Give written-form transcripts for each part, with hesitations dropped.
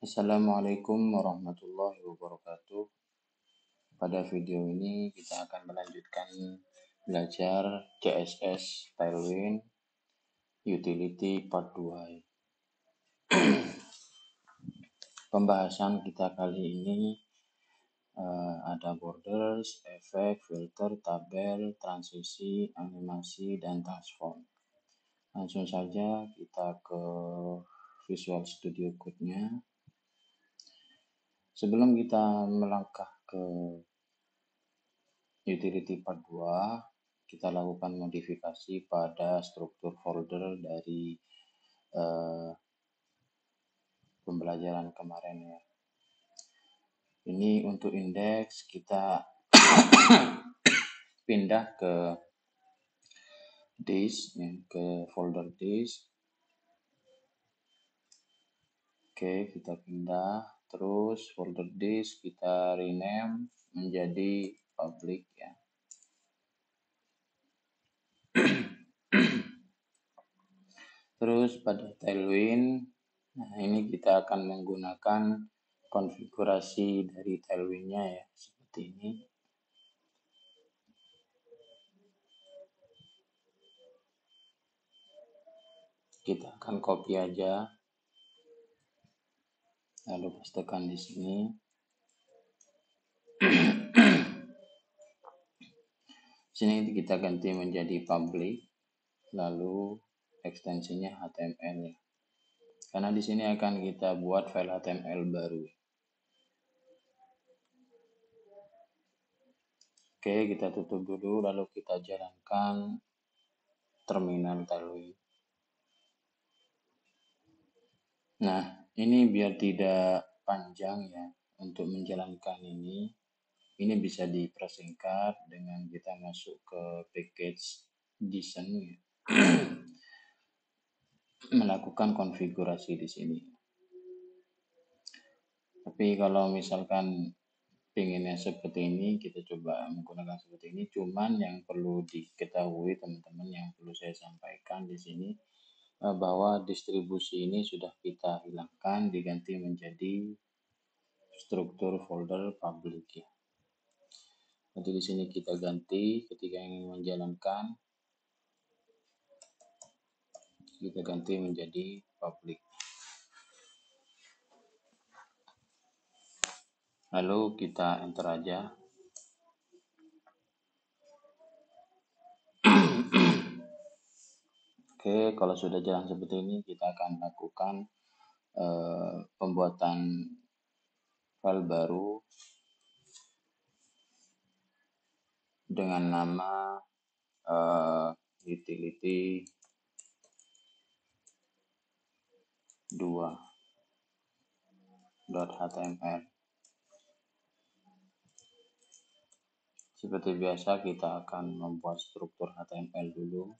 Assalamualaikum warahmatullahi wabarakatuh. Pada video ini kita akan melanjutkan belajar CSS Tailwind Utility Part 2. Pembahasan kita kali ini ada borders, efek, filter, tabel, transisi, animasi, dan transform. Langsung saja kita ke Visual Studio Code-nya. Sebelum kita melangkah ke Utility Part 2, kita lakukan modifikasi pada struktur folder dari pembelajaran kemarin ya. Ini untuk indeks kita pindah ke disk ya, ke folder disk. Oke, kita pindah, terus folder disk kita rename menjadi public ya. Terus pada Tailwind, nah ini kita akan menggunakan konfigurasi dari Tailwind-nya ya, seperti ini. Kita akan copy aja, lalu pastekan di sini. Sini kita ganti menjadi public, lalu ekstensinya HTML ya. Karena di sini akan kita buat file HTML baru. Oke, kita tutup dulu, lalu kita jalankan terminal Tailwind. Nah, ini biar tidak panjang ya untuk menjalankan ini bisa dipersingkat dengan kita masuk ke package design ya. Melakukan konfigurasi di sini. Tapi kalau misalkan pinginnya seperti ini, kita coba menggunakan seperti ini. Cuman yang perlu diketahui teman-teman, yang perlu saya sampaikan di sini, bahwa distribusi ini sudah kita hilangkan, diganti menjadi struktur folder public ya. Nanti di sini kita ganti ketika ingin menjalankan, kita ganti menjadi public. Lalu kita enter aja. Oke, kalau sudah jalan seperti ini, kita akan lakukan pembuatan file baru dengan nama utility 2.html. Seperti biasa kita akan membuat struktur HTML dulu.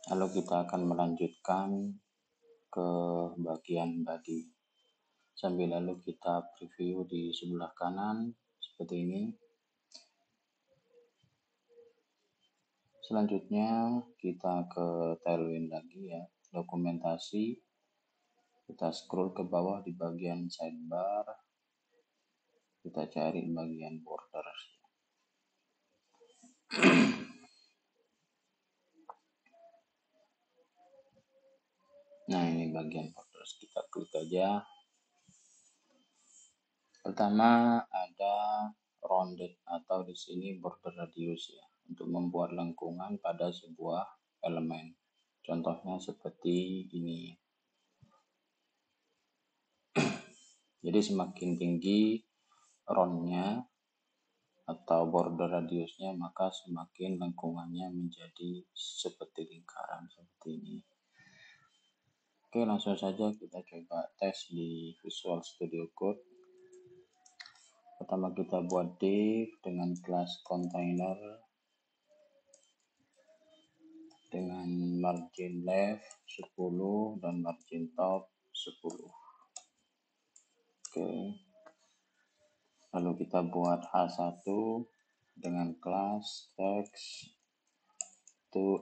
Lalu kita akan melanjutkan ke bagian body. Sambil lalu kita preview di sebelah kanan seperti ini. Selanjutnya kita ke Tailwind lagi ya, dokumentasi. Kita scroll ke bawah di bagian sidebar. Kita cari bagian borders. Nah, ini bagian borders, kita klik aja. Pertama ada rounded atau di sini border radius ya, untuk membuat lengkungan pada sebuah elemen. Contohnya seperti ini. Jadi semakin tinggi roundnya atau border radiusnya, maka semakin lengkungannya menjadi seperti lingkaran seperti ini. Oke, langsung saja kita coba tes di Visual Studio Code. Pertama kita buat div dengan kelas container dengan margin left 10 dan margin top 10. Oke. Lalu kita buat H1 dengan kelas text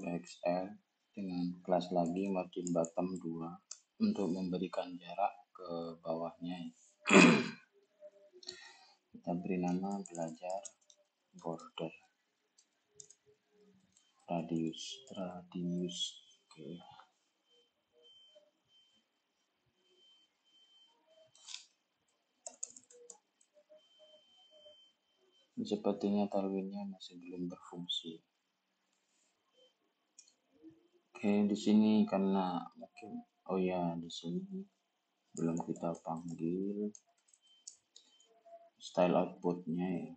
XL dengan kelas lagi margin bottom 2 untuk memberikan jarak ke bawahnya. Kita beri nama belajar border radius. Oke. Sepertinya tailwindnya masih belum berfungsi. Oke, di sini karena mungkin di sini belum kita panggil style outputnya ya.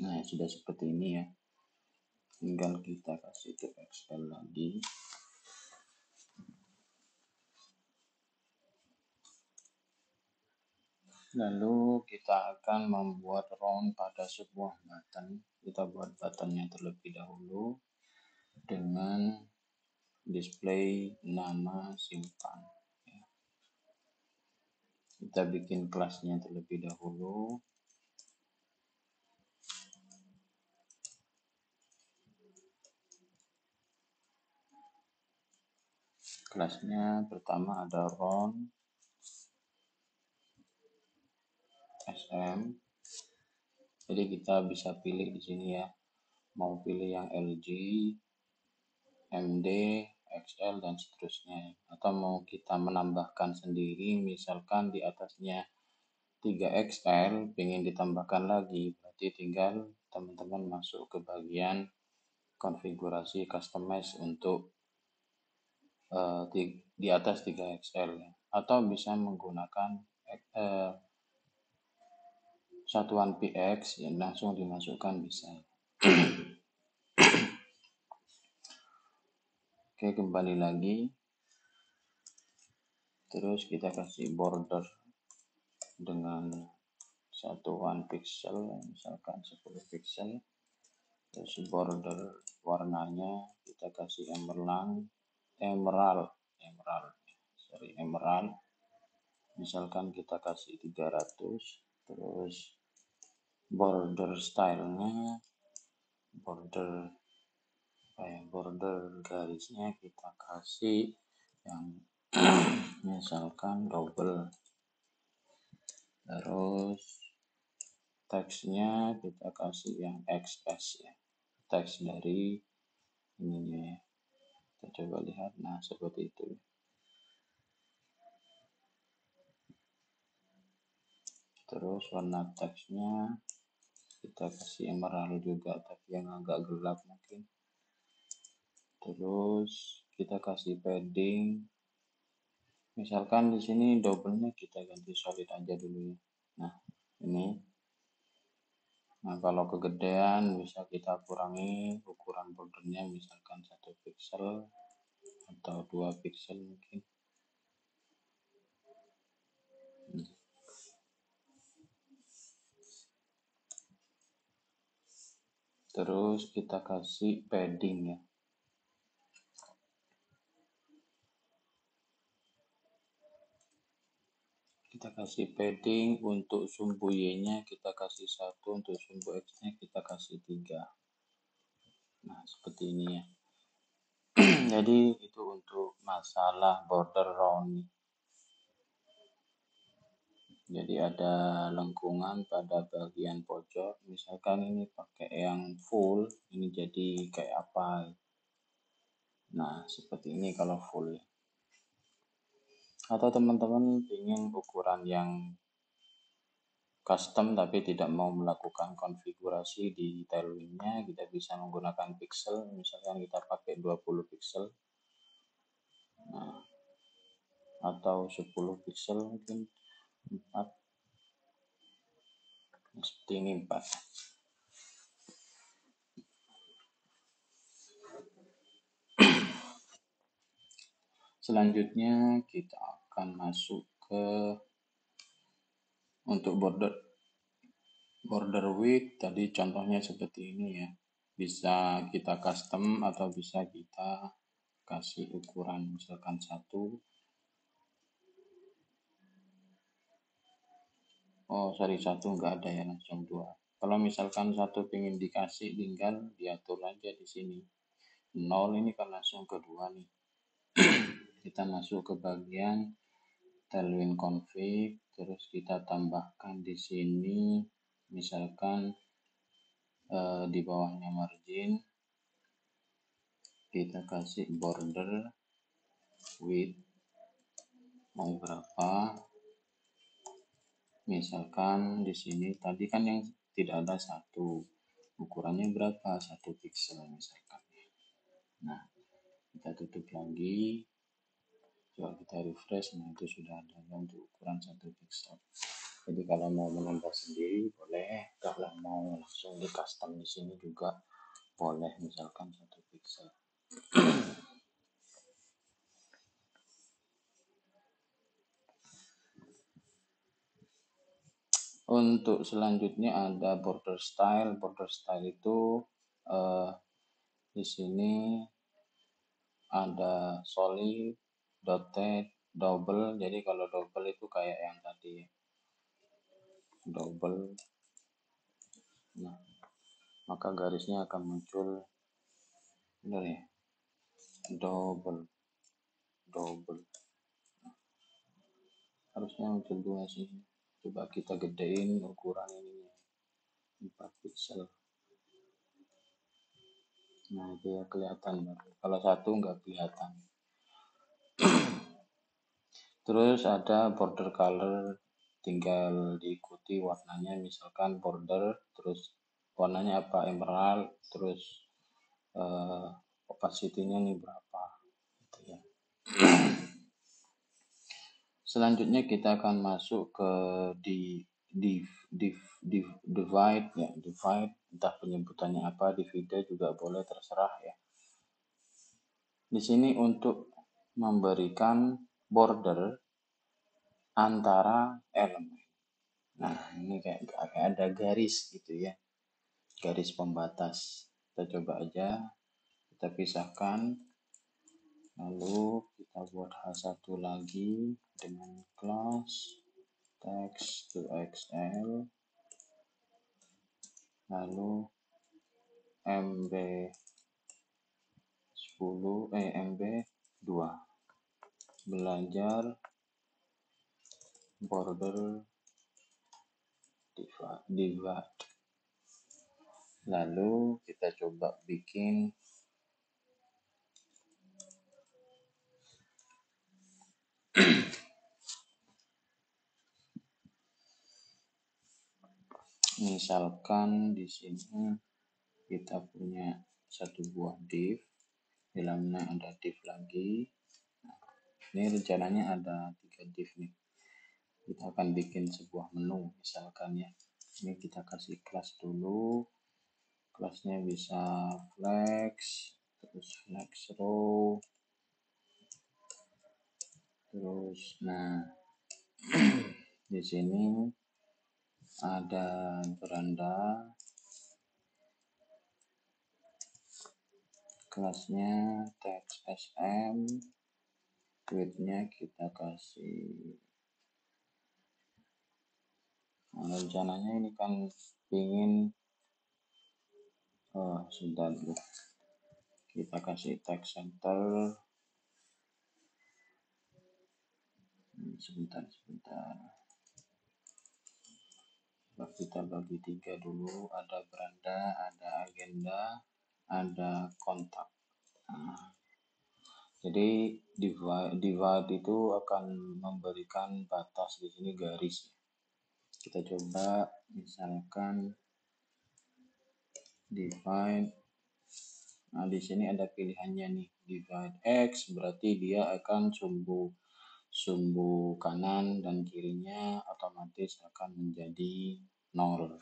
Nah, sudah seperti ini ya. Tinggal kita kasih ke XL lagi. Lalu kita akan membuat round pada sebuah button. Kita buat buttonnya terlebih dahulu dengan display nama simpan. Kita bikin kelasnya terlebih dahulu. Kelasnya pertama ada round SM. Jadi kita bisa pilih di sini ya, mau pilih yang LG, MD, XL dan seterusnya. Atau mau kita menambahkan sendiri, misalkan di atasnya 3XL, ingin ditambahkan lagi, berarti tinggal teman-teman masuk ke bagian konfigurasi customize untuk di atas 3XL, atau bisa menggunakan satuan PX yang langsung dimasukkan bisa. Oke, kembali lagi. Terus kita kasih border dengan satuan pixel, misalkan 10 pixel. Terus border warnanya kita kasih emerald. Misalkan kita kasih 300. Terus border stylenya, border garisnya kita kasih yang misalkan double. Terus teksnya kita kasih yang XS ya, teks dari ininya ya. Kita coba lihat, nah seperti itu. Terus warna teksnya kita kasih emerald juga, tapi yang agak gelap mungkin. Terus kita kasih padding, misalkan di sini double-nya kita ganti solid aja dulu ya. Nah ini, nah kalau kegedean bisa kita kurangi ukuran bordernya, misalkan 1 pixel atau 2 pixel mungkin. Terus kita kasih padding ya. Kita kasih padding, untuk sumbu Y-nya kita kasih 1, untuk sumbu X-nya kita kasih 3. Nah, seperti ini ya. Jadi itu untuk masalah border round. Jadi ada lengkungan pada bagian pojok, misalkan ini pakai yang full, ini jadi kayak apa? Nah, seperti ini kalau full ya. Atau teman-teman ingin ukuran yang custom tapi tidak mau melakukan konfigurasi di tailwindnya, kita bisa menggunakan pixel, misalkan kita pakai 20 pixel. Nah, atau 10 pixel mungkin 4. Seperti ini 4. Selanjutnya kita akan masuk ke untuk border width. Tadi contohnya seperti ini ya, bisa kita custom atau bisa kita kasih ukuran misalkan 1. Oh sorry, 1 enggak ada ya, langsung 2. Kalau misalkan satu ingin dikasih, tinggal diatur aja di sini. 0 ini kan langsung kedua nih. Kita masuk ke bagian tailwind config, terus kita tambahkan di sini, misalkan di bawahnya margin, kita kasih border width mau berapa. Misalkan di sini tadi kan yang tidak ada satu, ukurannya berapa, 1 pixel misalkan. Nah, kita tutup lagi, coba kita refresh. Nah, itu sudah ada untuk ukuran 1 pixel. Jadi kalau mau menambah sendiri boleh, kalau mau langsung di custom di sini juga boleh, misalkan 1 pixel. Untuk selanjutnya ada border style. Border style itu di sini ada solid, dotted, double. Jadi kalau double itu kayak yang tadi, double. Nah, maka garisnya akan muncul, benar ya, double. Harusnya muncul 2 sih. Coba kita gedein ukuran ini 4 pixel. Nah, itu ya kelihatan baru. Kalau satu nggak kelihatan. Terus ada border color, tinggal diikuti warnanya, misalkan border, terus warnanya apa, emerald, terus opacity-nya nih berapa, gitu ya. Selanjutnya kita akan masuk ke divide ya, divide, entah penyebutannya apa, divide juga boleh, terserah ya. Di sini untuk memberikan border antara elemen. Nah, ini kayak ada garis gitu ya, garis pembatas. Kita coba aja, kita pisahkan, lalu kita buat H1 lagi dengan class text to XL, lalu MB2 belajar border divide. Lalu kita coba bikin misalkan di sini kita punya satu buah div, di dalamnya ada div lagi. Nah, ini rencananya ada 3 div nih. Kita akan bikin sebuah menu misalkan ya. Ini kita kasih kelas dulu, kelasnya bisa flex, terus flex row, terus nah di sini ada beranda, kelasnya text sm, width-nya kita kasih, nah, rencananya ini kan ingin sebentar dulu, kita kasih text center, sebentar, kita bagi 3 dulu, ada beranda, ada agenda, ada kontak. Nah, jadi divide itu akan memberikan batas, di sini garis. Kita coba misalkan divide. Nah, di sini ada pilihannya nih, divide X, berarti dia akan sumbu kanan dan kirinya otomatis akan menjadi 0.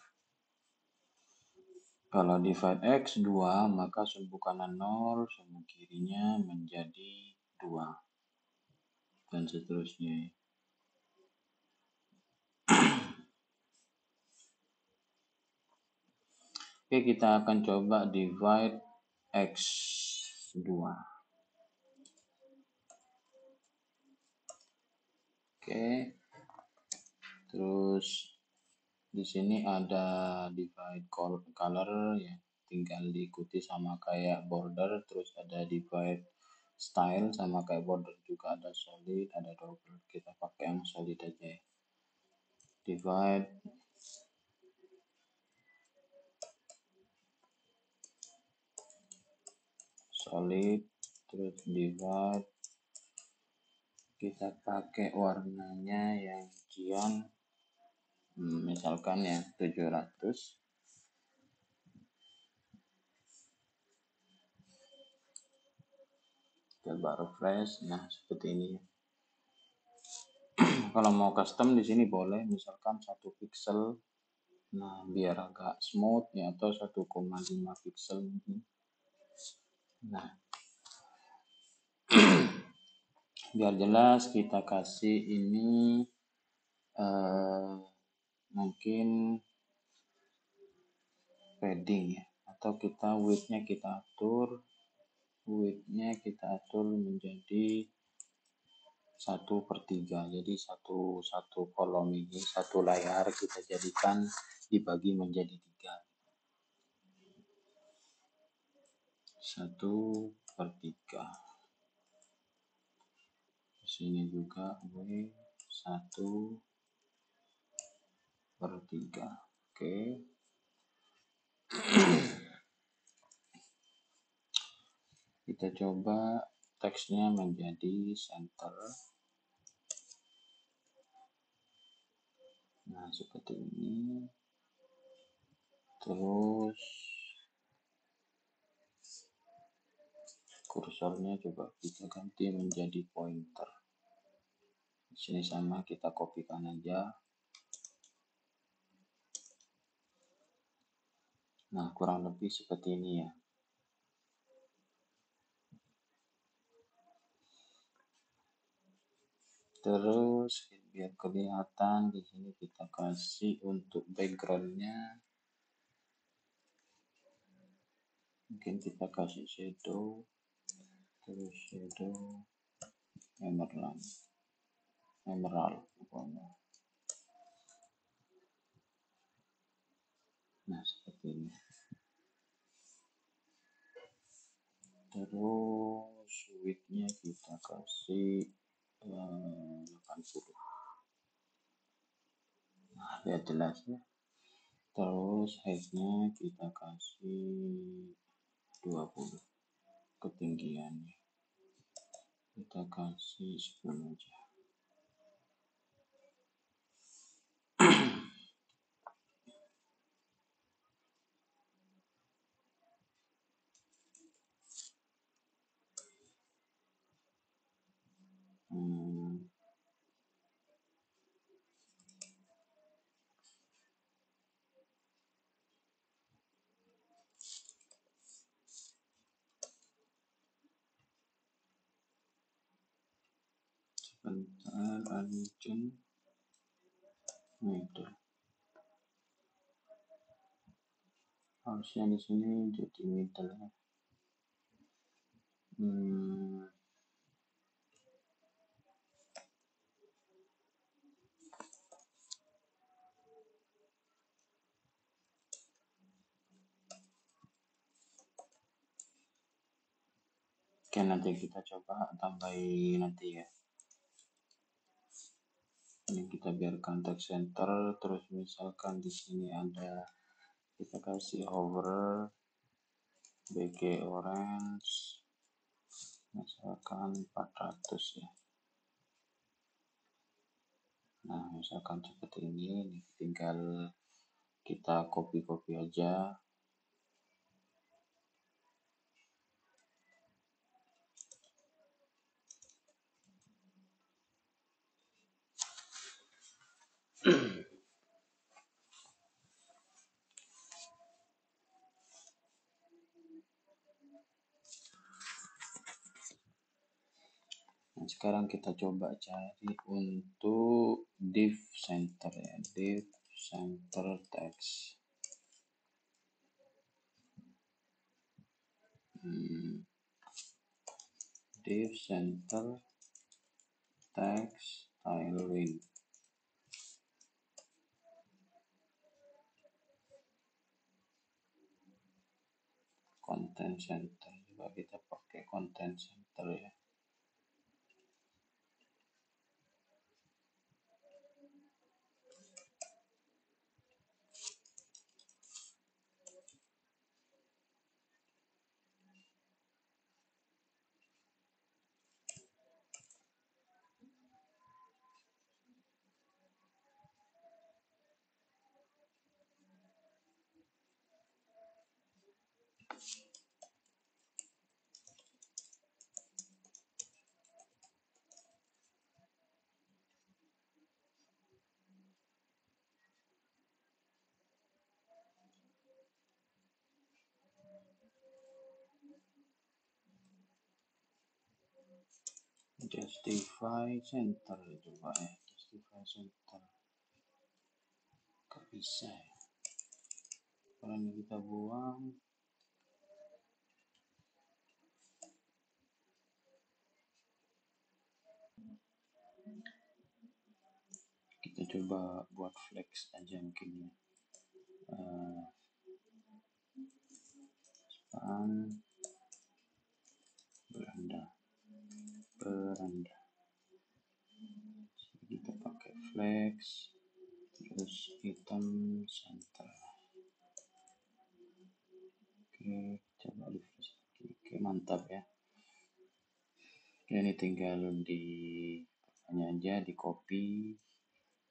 Kalau divide X 2, maka sumbu kanan 0, sumbu kirinya menjadi 2. Dan seterusnya. Oke, kita akan coba divide X2. Oke. Terus Di sini ada divide color ya, tinggal diikuti sama kayak border, terus ada divide style sama kayak border juga, ada solid, ada double. Kita pakai yang solid aja ya. Divide solid, terus divide, kita pakai warnanya yang cian, misalkan yang 700. Coba refresh, nah seperti ini. Kalau mau custom di sini boleh, misalkan 1 pixel, nah biar agak smooth ya, atau 1,5 pixel. Nah biar jelas kita kasih ini mungkin padding ya, atau kita width-nya kita atur menjadi 1/3. Jadi satu kolom ini, satu layar kita jadikan dibagi menjadi 3. 1/3. Di sini juga W 1/3. Oke. Kita coba teksnya menjadi center. Nah seperti ini. Terus kursornya coba kita ganti menjadi pointer. Di sini sama, kita kopikan aja. Nah kurang lebih seperti ini ya. Terus biar kelihatan, di sini kita kasih untuk backgroundnya, mungkin kita kasih shadow, terus shadow emerald pokoknya. Nah seperti ini. Terus width-nya kita kasih 80. Nah biar jelas ya. Terus height-nya kita kasih 20. Ketinggiannya kita kasih 10 aja. Sebentar, adjust middle. Harusnya di sini jadi middle ya. Oke, nanti kita coba tambahin nanti ya. Ini kita biarkan text center, terus misalkan di sini ada, kita kasih hover BG orange, misalkan 400 ya. Nah misalkan seperti ini, tinggal kita copy aja. Nah, sekarang kita coba cari untuk div center ya, div center text. Div center text style width. content center, coba kita pakai content center ya. Justify center, coba ya, Justify center gak bisa ya, kalau ini kita buang. Kita coba buat flex aja mungkin ya. Span beranda, kita pakai flex, terus item center. Oke, coba refresh lagi. Oke, mantap ya. Oke, ini tinggal di aja, di copy,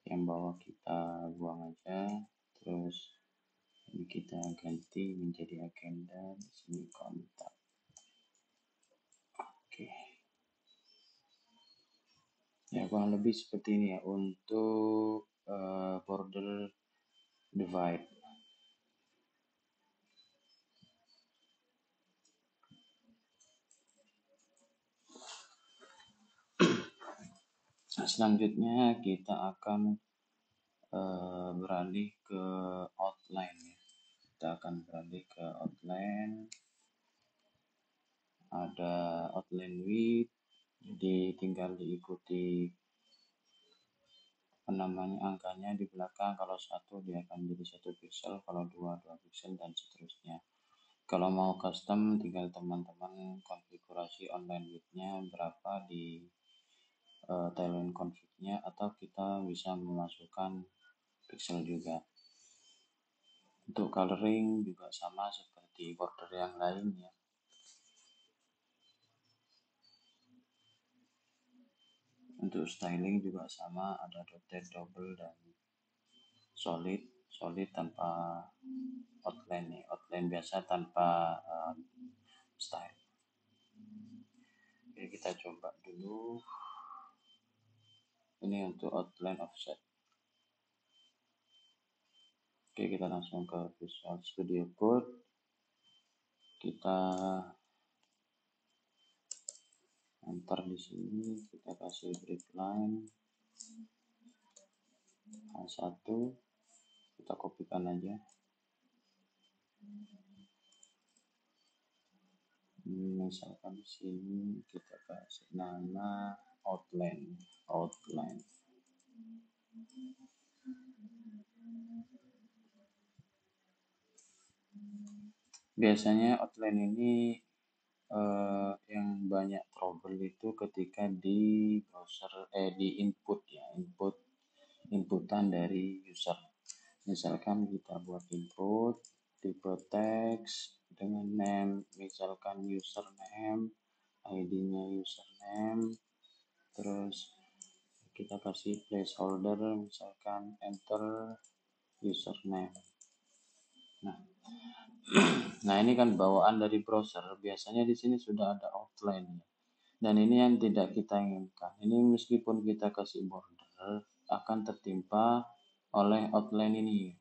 yang bawah kita buang aja, terus ini kita ganti menjadi agenda, di sini kontak. Oke. Ya, kurang lebih seperti ini ya untuk border divide. Selanjutnya kita akan beralih ke outline ya. Kita akan beralih ke outline. Ada outline width, jadi tinggal diikuti angkanya di belakang. Kalau 1 dia akan jadi 1 pixel, kalau 2 pixel, dan seterusnya. Kalau mau custom, tinggal teman-teman konfigurasi online width-nya berapa di timeline config-nya, atau kita bisa memasukkan pixel juga. Untuk coloring juga sama seperti border yang lain ya. Untuk styling juga sama, ada dotted, double, dan solid tanpa outline nih, outline biasa tanpa style. Oke, kita coba dulu. Ini untuk outline offset. Oke, kita langsung ke Visual Studio Code. Kita enter di sini, kita kasih break line H1, kita kopikan aja. Misalkan di sini kita kasih nama outline. Biasanya outline ini yang banyak trouble itu ketika di browser, di input ya, inputan dari user. Misalkan kita buat input, tipe teks dengan name, misalkan username, ID-nya username, terus kita kasih placeholder, misalkan enter username. Nah, ini kan bawaan dari browser. Biasanya di sini sudah ada outline ya. Dan ini yang tidak kita inginkan. Ini meskipun kita kasih border, akan tertimpa oleh outline ini.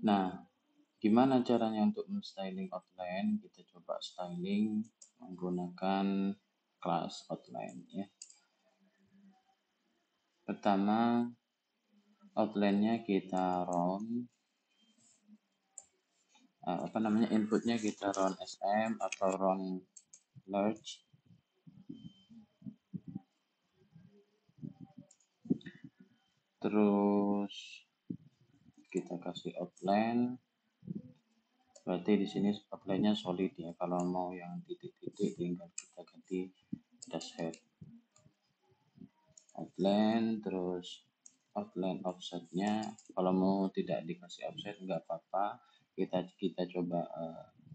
Nah, gimana caranya untuk men-styling outline? Kita coba styling menggunakan class outline ya. Pertama, outline-nya kita round, inputnya kita round SM atau round large. Terus kita kasih outline, Berarti di sini outline-nya solid ya. Kalau mau yang titik-titik tinggal kita ganti dash head. Outline, terus outline offsetnya. Kalau mau tidak dikasih offset nggak apa-apa. Kita coba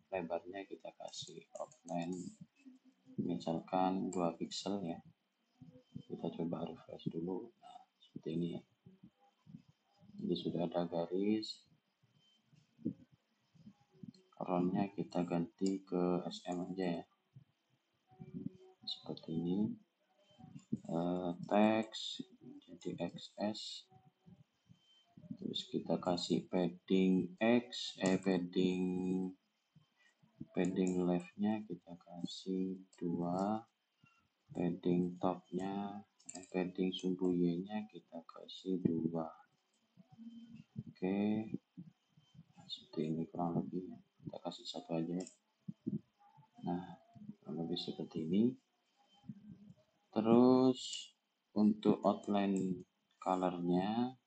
lebarnya kita kasih outline misalkan 2 pixel ya. Kita coba refresh dulu. Nah, seperti ini ya. Jadi sudah ada garis. Backgroundnya kita ganti ke SM aja ya, seperti ini. Teks jadi XS, terus kita kasih padding padding leftnya kita kasih 2, padding topnya padding sumbu Y nya kita kasih 2. Oke, seperti ini kurang lebih ya. Kita kasih 1 aja. Nah, kurang lebih seperti ini. Terus untuk outline colornya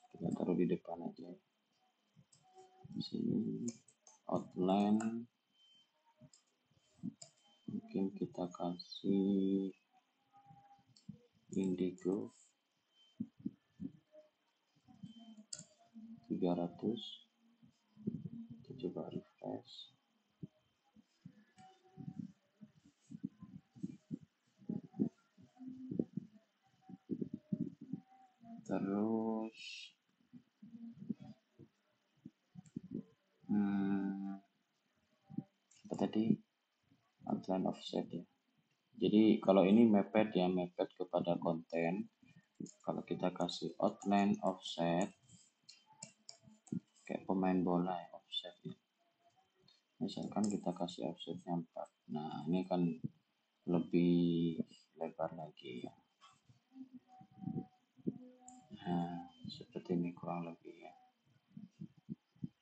kita taruh di depan aja. Di sini outline mungkin kita kasih indigo 300. Kita coba refresh. Terus apa tadi, outline offset ya. Jadi kalau ini mepet ya, mepet kepada konten. Kalau kita kasih outline offset kayak pemain bola ya, offset ya. Misalkan kita kasih offsetnya 4. Nah, ini kan lebih lebar lagi ya. Nah, seperti ini kurang lebih ya.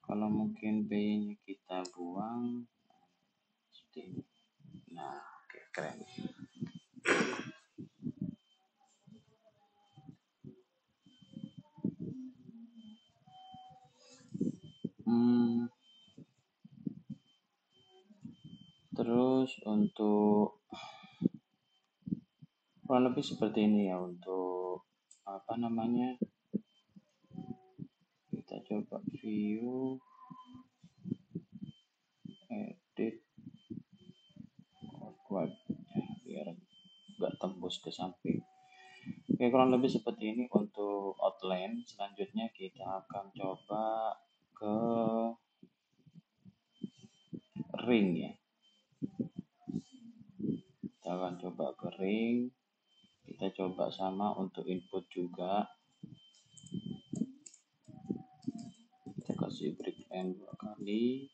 Kalau mungkin B-nya kita buang seperti ini. Nah, oke, keren. Terus untuk kurang lebih seperti ini ya untuk apa namanya, kita coba view, edit web ya, biar nggak tembus ke samping. Oke, kurang lebih seperti ini untuk outline. Selanjutnya kita akan coba ke ring ya. Kita akan coba ke ring. Kita coba sama untuk input juga. Kita kasih break line 2 kali.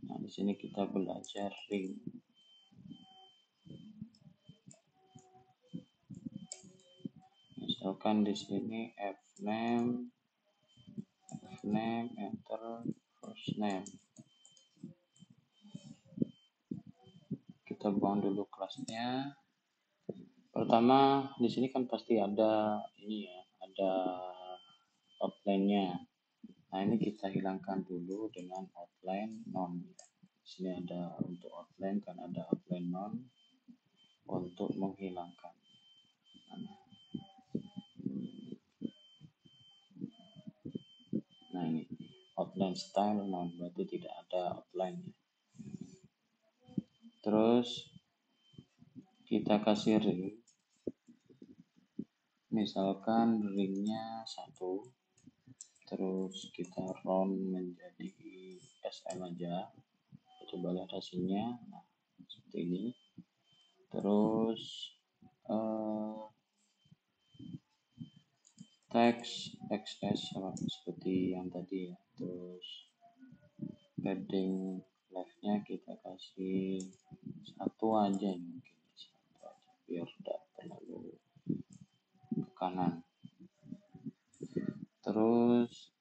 Nah, di sini kita belajar ring. Misalkan di sini fname, enter, first name. Kita buang dulu kelasnya. Pertama di sini kan pasti ada ini ya, ada outline-nya. Nah, ini kita hilangkan dulu dengan outline non. Di sini ada untuk outline, kan ada outline non untuk menghilangkan. Nah, ini outline style non, berarti tidak ada outline. Terus kita kasih ring. Misalkan ringnya 1, terus kita round menjadi SM aja. Kita coba lihat hasilnya. Nah, seperti ini. Terus teks XS seperti yang tadi ya. Terus padding leftnya kita kasih 1 aja, mungkin 1 aja biar tidak terlalu ke kanan. Terus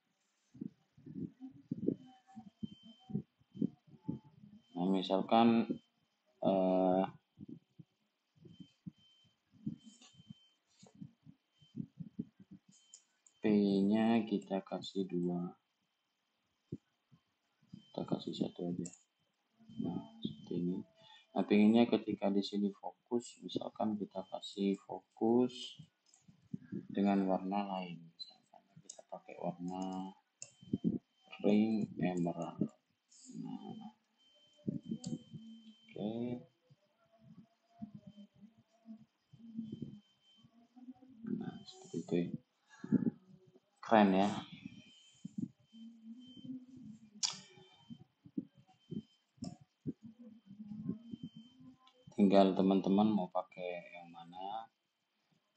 nah, misalkan P nya kita kasih 2. kita kasih satu aja. Nah, seperti ini. Nah, pinginnya ketika di sini fokus, misalkan kita kasih fokus dengan warna lain. Misalkan kita pakai warna ring emerald. Nah, oke. Nah, seperti itu ya. Keren ya. Tinggal teman-teman mau pakai yang mana.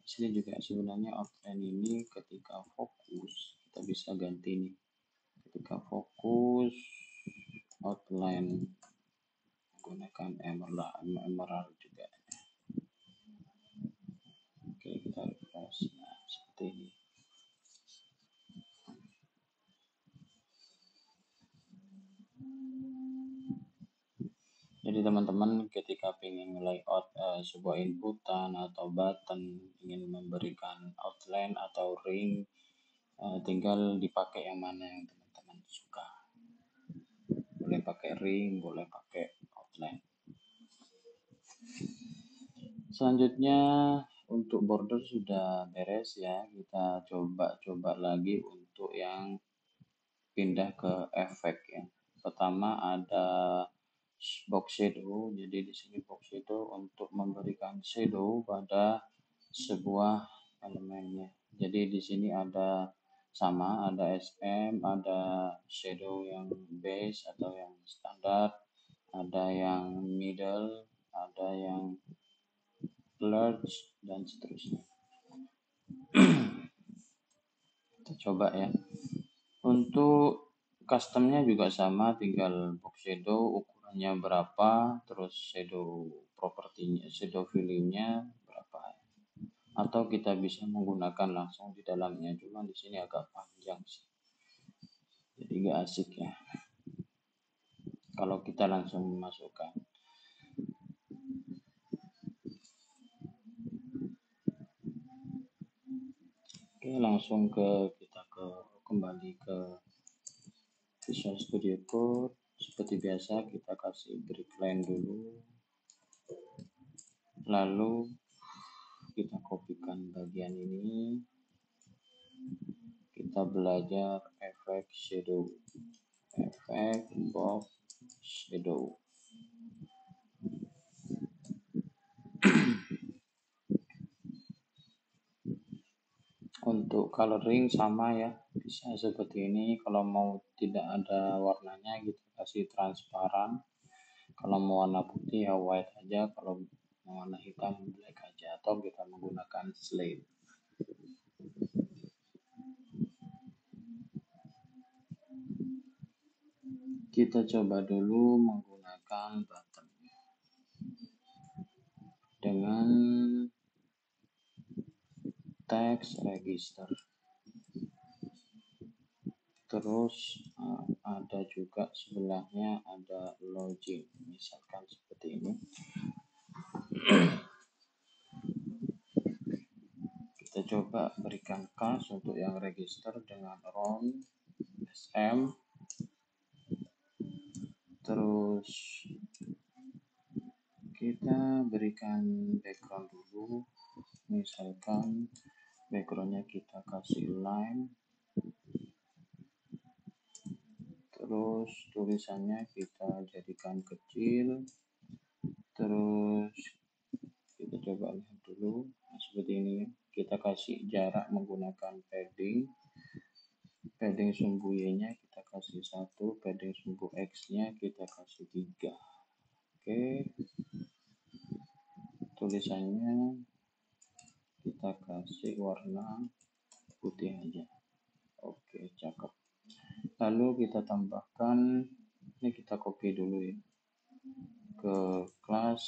Di sini juga sebenarnya outline ini ketika fokus kita bisa ganti nih. Ketika fokus outline menggunakan emerald juga. Oke, kita refresh. Nah, seperti ini. Jadi teman-teman ketika ingin layout sebuah inputan atau button, ingin memberikan outline atau ring, tinggal dipakai yang mana yang teman-teman suka. Boleh pakai ring, boleh pakai outline. Selanjutnya untuk border sudah beres ya. Kita coba lagi untuk yang pindah ke efek ya. Pertama ada box shadow. Jadi di sini box shadow untuk memberikan shadow pada sebuah elemennya. Jadi di sini ada sama, ada SM, ada shadow yang base atau yang standar, ada yang middle, ada yang large, dan seterusnya. Kita coba ya. Untuk customnya juga sama, tinggal box shadow ukurannya berapa, terus shadow propertinya, shadow value-nya berapa. Atau kita bisa menggunakan langsung di dalamnya, cuma di sini agak panjang sih. Jadi nggak asik ya. Kalau kita langsung memasukkan. Oke, langsung kita kembali ke Visual Studio Code. Seperti biasa kita kasih break line dulu, lalu kita kopikan bagian ini, kita belajar efek shadow, efek box shadow. Untuk coloring sama ya, bisa seperti ini. Kalau mau tidak ada warnanya gitu kasih transparan. Kalau mau warna putih ya white aja, kalau mau warna hitam black aja, atau kita menggunakan slate. Kita coba dulu menggunakan button dengan text register. Terus ada juga sebelahnya ada login, misalkan seperti ini. Kita coba berikan class untuk yang register dengan round sm. Terus kita berikan background dulu, misalkan backgroundnya kita kasih line. Terus tulisannya kita jadikan kecil. Terus kita coba lihat dulu. Nah, seperti ini kita kasih jarak menggunakan padding. Padding sumbu Y-nya kita kasih 1, padding sumbu X-nya kita kasih 3. Oke. Tulisannya kita kasih warna putih aja. Oke, cakep. Lalu kita tambahkan, ini kita copy dulu ya, ke kelas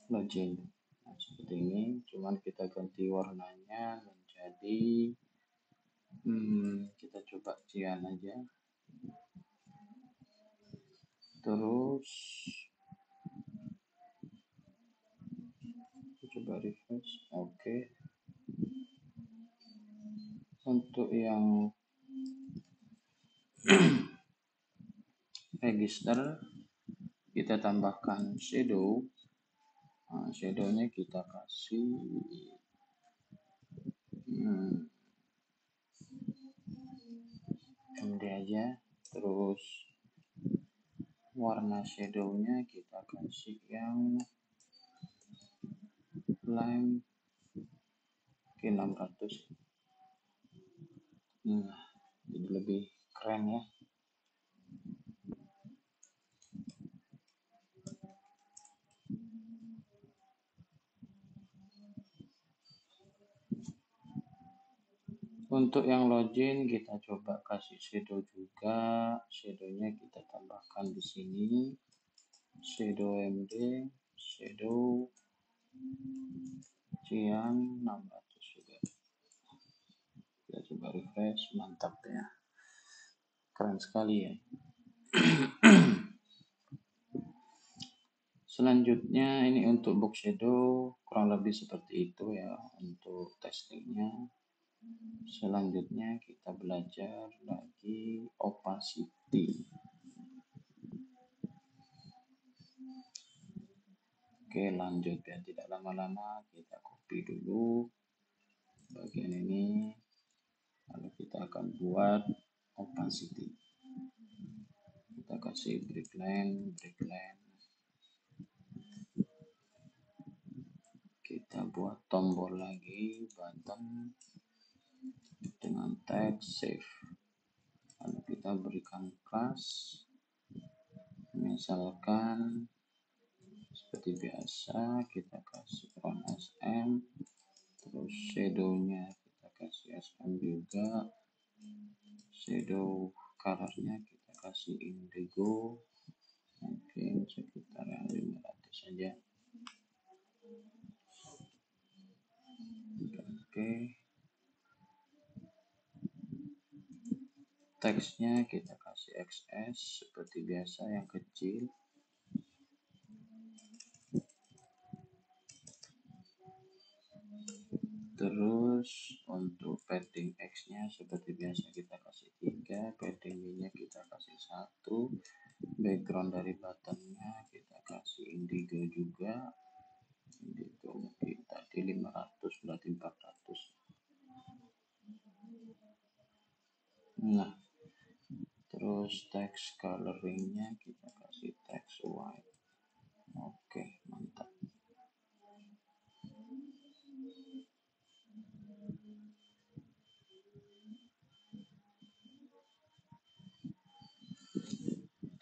login. Nah, seperti ini, cuman kita ganti warnanya menjadi kita coba cyan aja. Terus coba refresh. Oke. Untuk yang register, kita tambahkan shadow. Nah, shadownya kita kasih MD aja. Terus warna shadownya kita kasih yang lime 600. Jadi lebih keren ya. Untuk yang login kita coba kasih shadow juga. Shadownya kita tambahkan di sini. Shadow MD, shadow Cian 600 juga. Kita coba refresh, mantap ya. Keren sekali ya. Selanjutnya ini untuk box shadow kurang lebih seperti itu ya untuk testingnya. Selanjutnya kita belajar lagi opacity. Oke, lanjut ya, tidak lama-lama kita copy dulu bagian ini, lalu kita akan buat opacity. Kita kasih break line. Kita buat tombol lagi, button dengan tag save. Lalu kita berikan class, misalkan seperti biasa kita kasih on SM, terus shadownya kita kasih SM juga, shadow colornya kita kasih indigo, mungkin sekitar 500 saja. Oke. Teksnya kita kasih XS seperti biasa yang kecil. Terus untuk padding X-nya seperti biasa kita kasih 3, padding Y-nya kita kasih 1, background dari buttonnya kita kasih indigo juga. Indigo kita di 500 berarti 400. Nah, terus text coloringnya kita kasih text white. Oke, mantap.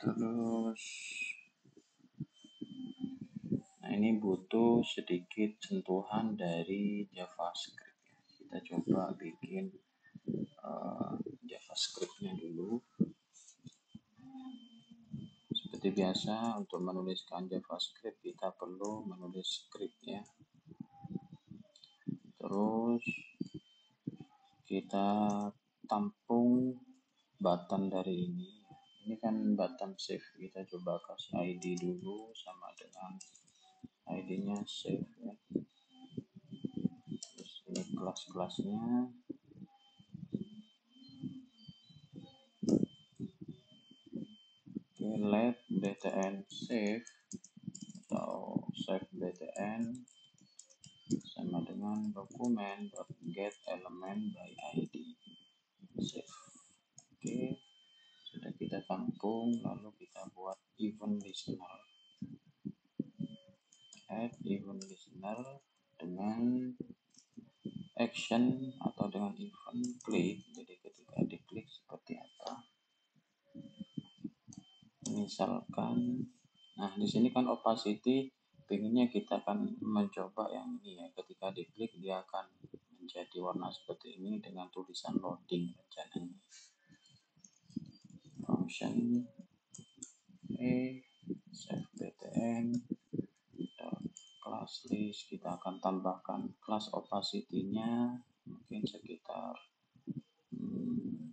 Terus nah ini butuh sedikit sentuhan dari JavaScript ya. Kita coba bikin JavaScript-nya dulu. Seperti biasa untuk menuliskan JavaScript kita perlu menulis script ya. Terus kita tampung button dari ini. Ini kan button save, kita coba kasih ID dulu sama dengan ID-nya save ya. Terus ini kelas-kelasnya. Oke, let btn save atau save btn sama dengan dokumen.get element by id save. Oke, sudah kita tampung, lalu kita buat event listener. Add event listener dengan action atau dengan event klik. Jadi ketika diklik seperti apa? Misalkan, nah di sini kan opacity, pinginnya kita akan mencoba yang ini ya. Ketika diklik dia akan menjadi warna seperti ini dengan tulisan loading rencananya. Function save btn class list, kita akan tambahkan class opacity-nya mungkin sekitar 25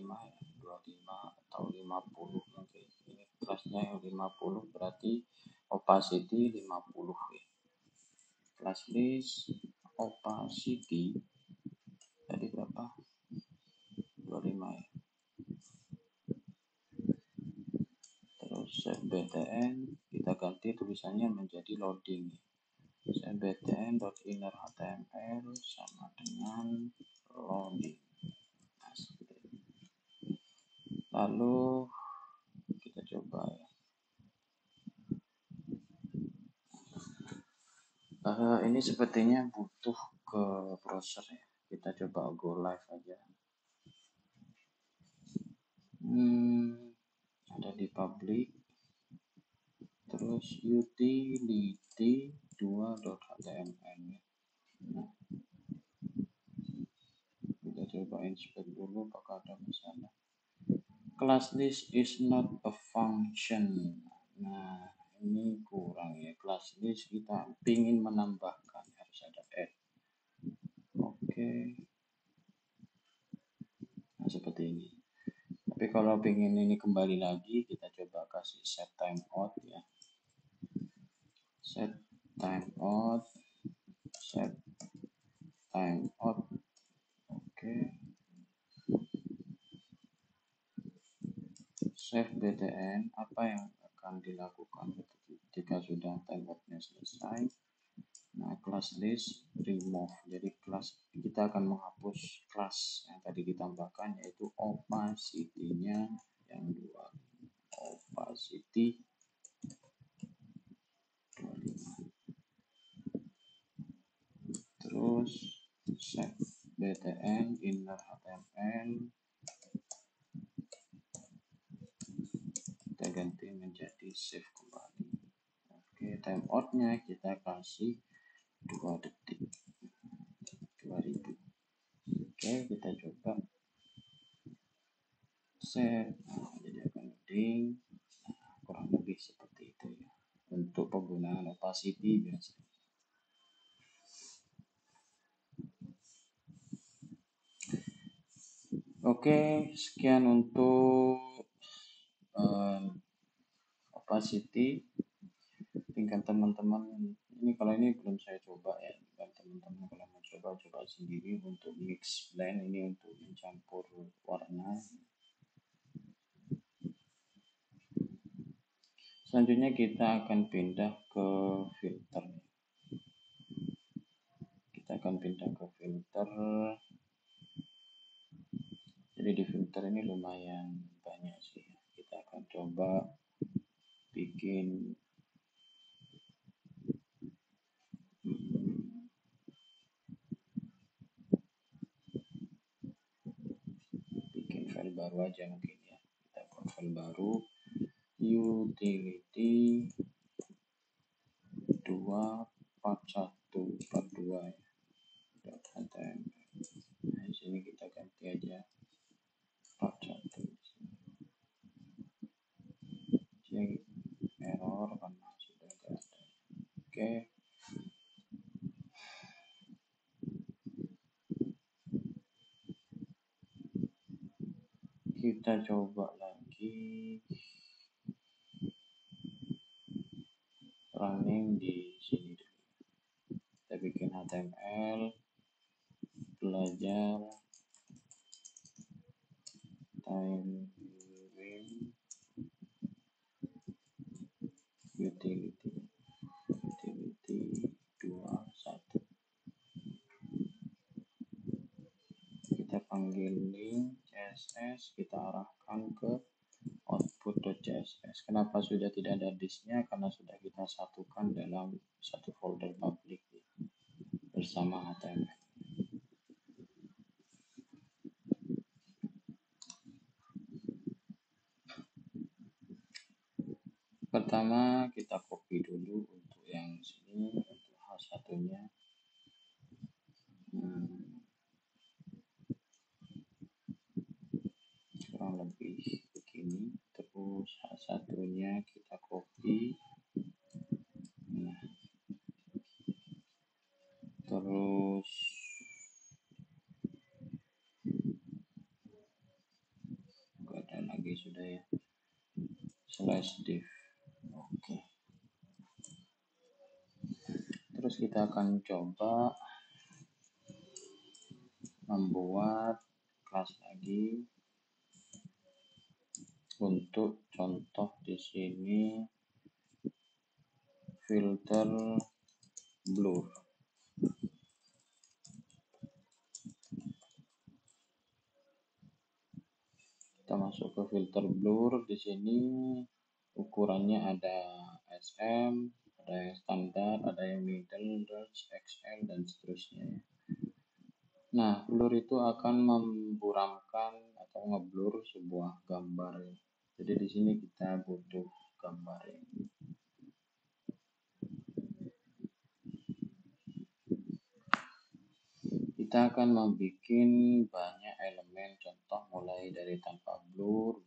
ya, 25 atau 50 mungkin. Ini kelasnya yang 50 berarti opacity 50 ya. Class list opacity tadi berapa? 25 ya. btn, kita ganti tulisannya menjadi loading. Set btn.inner.html sama dengan loading. Nah, seperti ini. Lalu kita coba ya. Ini sepertinya butuh ke browser ya. Kita coba go live aja. Ada di public, terus utility 2.html ya. Nah, kita coba inspect dulu apakah ada masalah. Class list is not a function. Nah, ini kurang ya. Class list kita ingin menambahkan, harus ada add. Oke. Nah, seperti ini. Tapi kalau ingin ini kembali lagi, kita coba kasih set timeout ya. Set timeout, set timeout. Oke. Save btn. Apa yang akan dilakukan ketika sudah timeoutnya selesai? Nah, class list remove. Jadi kelas kita akan menghapus kelas yang tadi ditambahkan, yaitu opacity-nya yang 2. Opacity 25. Terus save btn inner html, kita ganti menjadi save kembali. Oke, timeoutnya kita kasih 2 detik 2000. Oke, kita coba save. Nah, jadi akan loading. Kurang lebih seperti itu ya untuk penggunaan opacity biasa. Oke, sekian untuk opacity. Tinggal teman-teman ini, kalau ini belum saya coba ya, tinggal teman-teman kalau mau coba sendiri untuk mix blend, ini untuk mencampur warna. Selanjutnya kita akan pindah ke filter. Jadi di filter ini lumayan banyak sih. Kita akan coba bikin file baru aja mungkin ya. Kita buat file baru, utility 2.4142 ya. .html. Nah, di sini kita ganti aja 41. Jadi error karena sudah enggak ada. Oke. Kita coba lagi running di sini dulu. Kita bikin HTML, belajar time utility 21. Kita panggil link CSS, kita arahkan ke output.css. Kenapa sudah tidak ada disknya? Karena sudah kita satukan dalam satu folder public bersama HTML. Pertama kita copy dulu untuk yang sini, untuk H1-nya. Kurang lebih begini. Terus H1-nya kita copy. Nah, terus enggak ada lagi sudah ya, /div. Oke. Terus kita akan coba membuat kelas lagi. Untuk contoh di sini filter blur. Kita masuk ke filter blur. Di sini ukurannya ada SM, ada yang standar, ada yang middle, large, XL, dan seterusnya. Nah, blur itu akan memburamkan atau ngeblur sebuah gambar. Jadi di sini kita butuh gambar ini. Kita akan membuat banyak elemen, contoh mulai dari tanpa blur,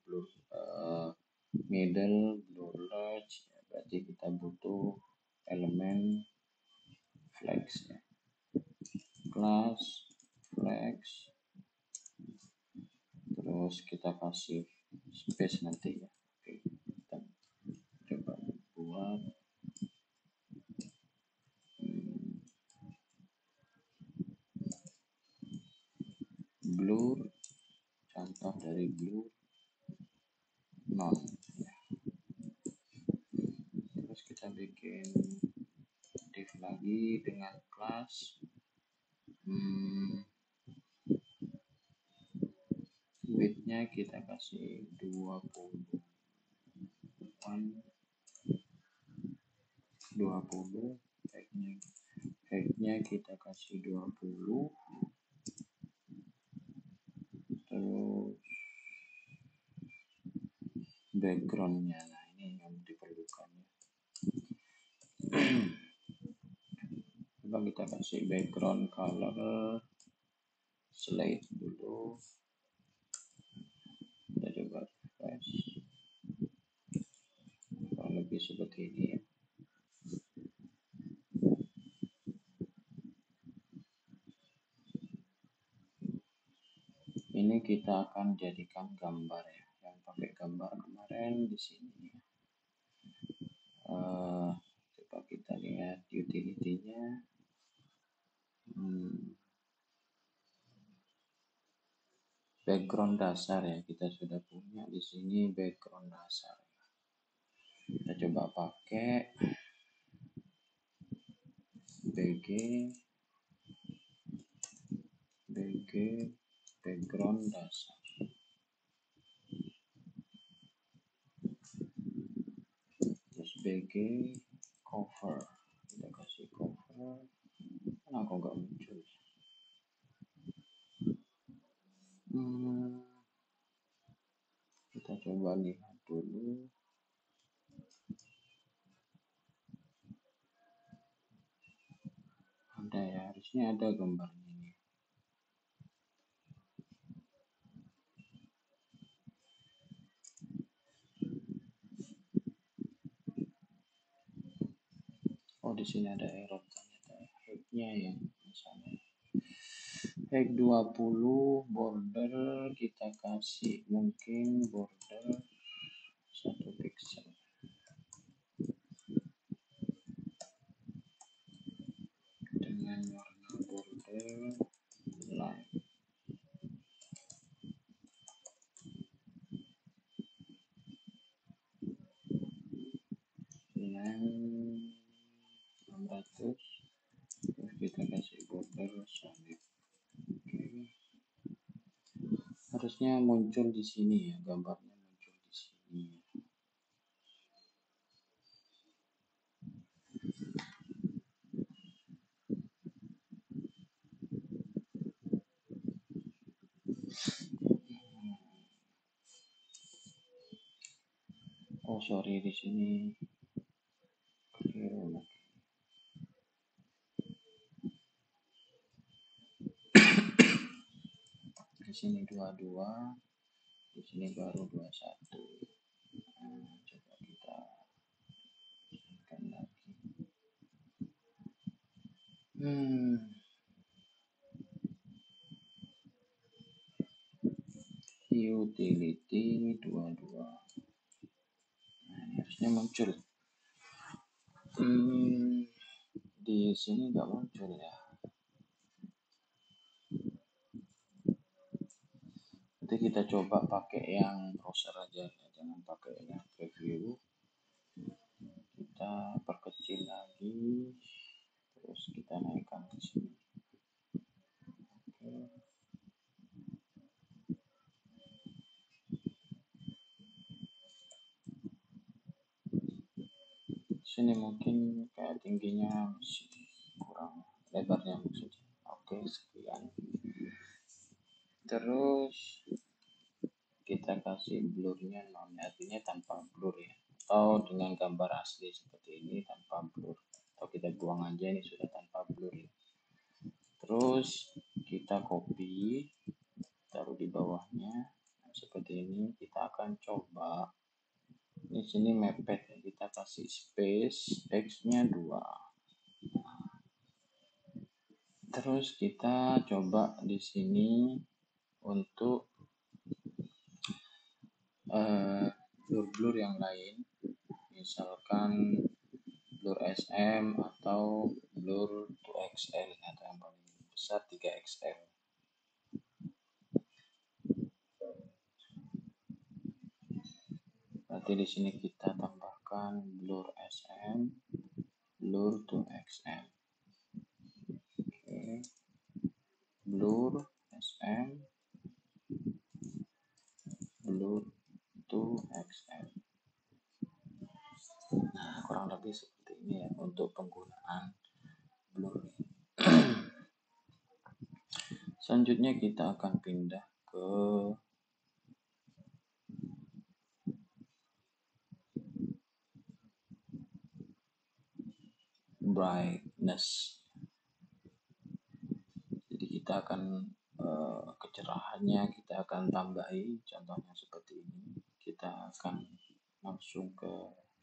middle, blur large, ya, berarti kita butuh elemen flex ya. Class, flex, terus kita kasih space nanti ya. Oke, kita coba buat blur, contoh dari blur non ya. Terus kita bikin div lagi dengan kelas width-nya kita kasih 20, height-nya kita kasih 20, terus background-nya, nah ini yang diperlukan ya. Coba kita kasih background color slate dulu, kita coba refresh, kurang lebih seperti ini ya. Ini kita akan jadikan gambar ya, yang pakai gambar kemarin di sini. Coba kita lihat utility-nya. Background dasar ya, kita sudah punya di sini background dasar. Kita coba pakai BG background dasar. Terus BG cover, kita kasih cover. Kenapa nggak muncul? Kita coba lihat dulu. Ada ya, harusnya ada gambarnya ini. Oh, di sini ada error ternyata. Height-nya yang misalnya height 20, border kita kasih mungkin border 1 pixel. Dengan warna border light. Length 600, terus kita kasih border solid. Oke. Harusnya muncul di sini ya, gambarnya muncul di sini. Oh sorry, di sini keliru. Di sini 22, di sini baru 21. Nah, coba kita tekan lagi. Utility 22. Nah, ini harusnya muncul. Di sini nggak muncul ya. Nanti kita coba pakai yang browser aja ya, jangan pakai yang preview. Kita perkecil lagi, terus kita naikkan ke sini. Oke. Sini mungkin kayak tingginya masih kurang, lebarnya maksudnya. Oke, sekian. Terus kita kasih blurnya non, artinya tanpa blur ya, atau dengan gambar asli seperti ini tanpa blur, atau kita buang aja, ini sudah tanpa blur ya. Terus kita copy, taruh di bawahnya. Nah, seperti ini. Kita akan coba di sini mepet ya, kita kasih space, x-nya 2. Terus kita coba di sini untuk blur-blur yang lain, misalkan blur SM atau blur 2XL atau yang paling besar 3XL. Berarti di sini kita tambahkan blur SM, blur 2XL. Oke. Blur SM, blur 2XL. Nah, kurang lebih seperti ini ya untuk penggunaan blur. Selanjutnya kita akan pindah ke brightness. Jadi kita akan kecerahannya kita akan tambahi, contohnya seperti ini. Kita akan langsung ke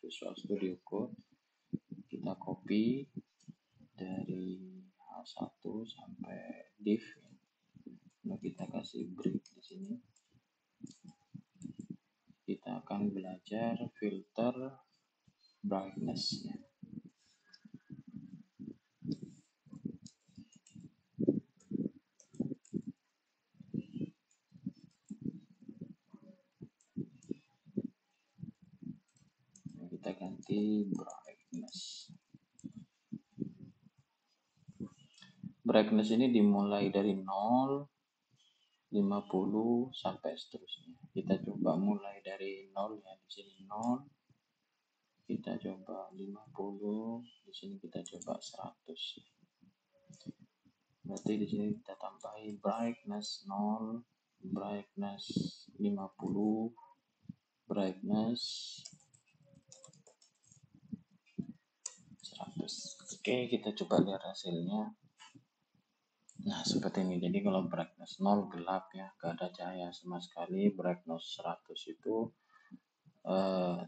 Visual Studio Code, kita copy dari H1 sampai div. Nah, kita kasih break di sini. Kita akan belajar filter brightness-nya. Kita ganti brightness. Brightness ini dimulai dari 0, 50 sampai seterusnya. Kita coba mulai dari 0 ya, di sini 0. Kita coba 50, di sini kita coba 100. Berarti di sini kita tambahi brightness 0, brightness 50, brightness 100. Oke, kita coba lihat hasilnya. Nah, seperti ini. Jadi kalau brightness 0 gelap ya, gak ada cahaya sama sekali. Brightness 100 itu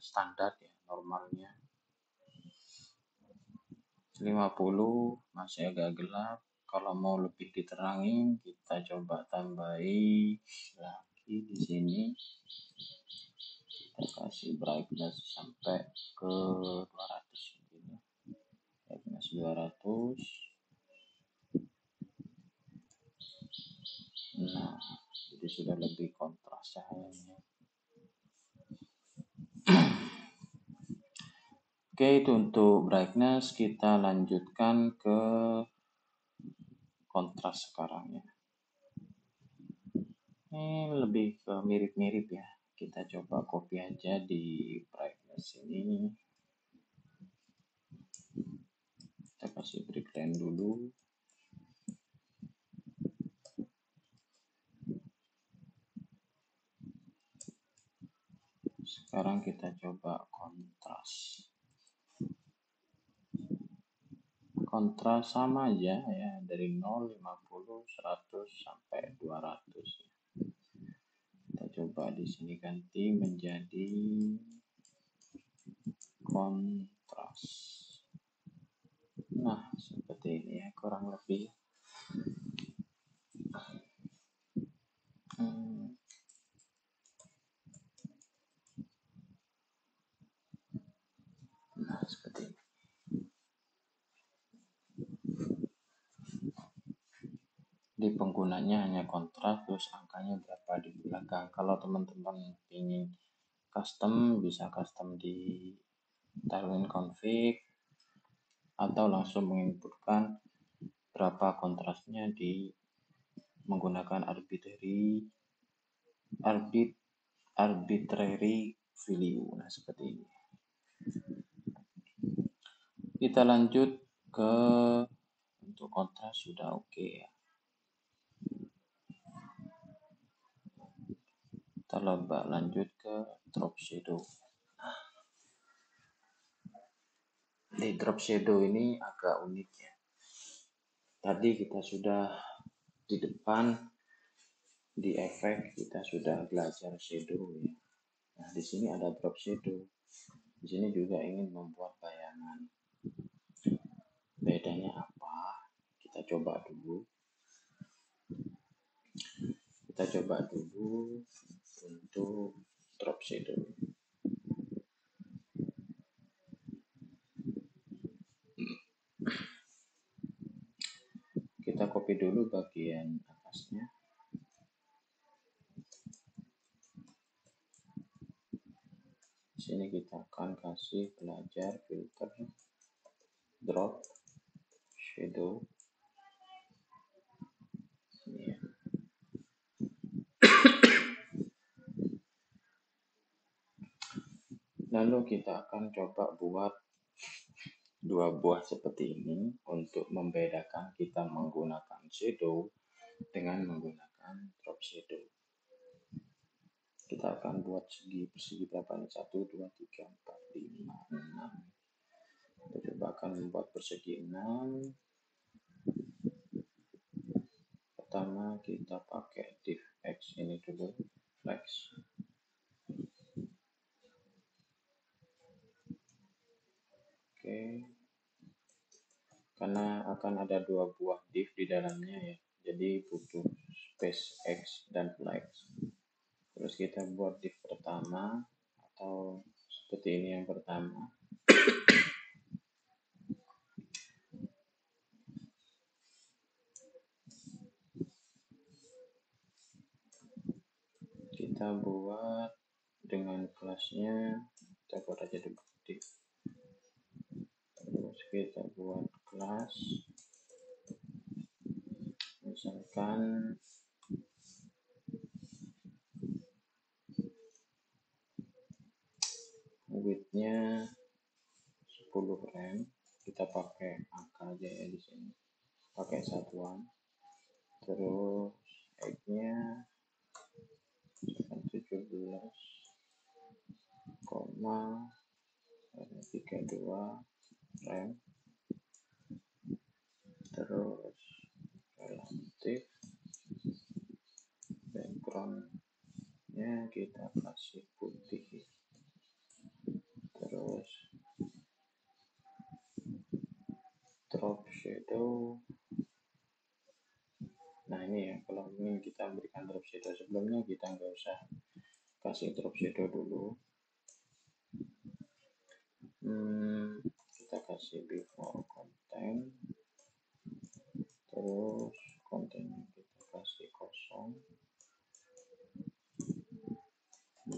standar ya, normalnya. 50 masih agak gelap. Kalau mau lebih diterangin, kita coba tambahi lagi di sini. Kita kasih brightness sampai ke 200 gitu. Brightness 200. Nah, jadi sudah lebih kontras cahayanya. Oke, itu untuk brightness. Kita lanjutkan ke kontras sekarang ya. Ini lebih ke mirip-mirip ya. Kita coba copy aja di brightness ini. Kita kasih breakline dulu. Sekarang kita coba kontras. Kontras sama aja ya, dari 0, 50, 100 sampai 200. Kita coba di sini ganti menjadi kontras. Nah, seperti ini ya kurang lebih. Nah, seperti ini. Di penggunanya hanya kontras, terus angkanya berapa di belakang. Kalau teman-teman ingin custom, bisa custom di timeline config atau langsung menginputkan berapa kontrasnya di menggunakan arbitrary value. Nah, seperti ini. Kita lanjut ke untuk kontras sudah oke ya. Kita coba lanjut ke drop shadow. Di drop shadow ini agak unik ya. Tadi kita sudah di depan di efek kita sudah belajar shadow ya. Nah, di sini ada drop shadow. Di sini juga ingin membuat bayangan. Bedanya apa? Kita coba dulu. Untuk drop shadow. Kita copy dulu bagian atasnya. Di sini kita akan kasih belajar filter drop shadow. Ini ya. Lalu kita akan coba buat dua buah seperti ini untuk membedakan kita menggunakan shadow dengan menggunakan drop shadow. Kita akan buat persegi berapa nih? 1, 2, 3, 4, 5, 6. Kita coba akan membuat persegi 6. Pertama kita pakai div X ini dulu, flex. Oke. Karena akan ada dua buah div di dalamnya ya, jadi butuh space X dan flex. Terus kita buat div pertama atau seperti ini yang pertama. Kita buat dengan kelasnya, kita buat aja dulu div. Terus kita buat kelas, misalkan width-nya 10 rem. Kita pakai angka aja ya di sini, pakai satuan. Terus height-nya 17,32 rem. Terus relatif background-nya kita kasih putih. Terus drop shadow. Nah ini ya, kalau ingin kita berikan drop shadow, sebelumnya kita nggak usah kasih drop shadow dulu. Kita kasih before content. Terus kontennya kita kasih kosong.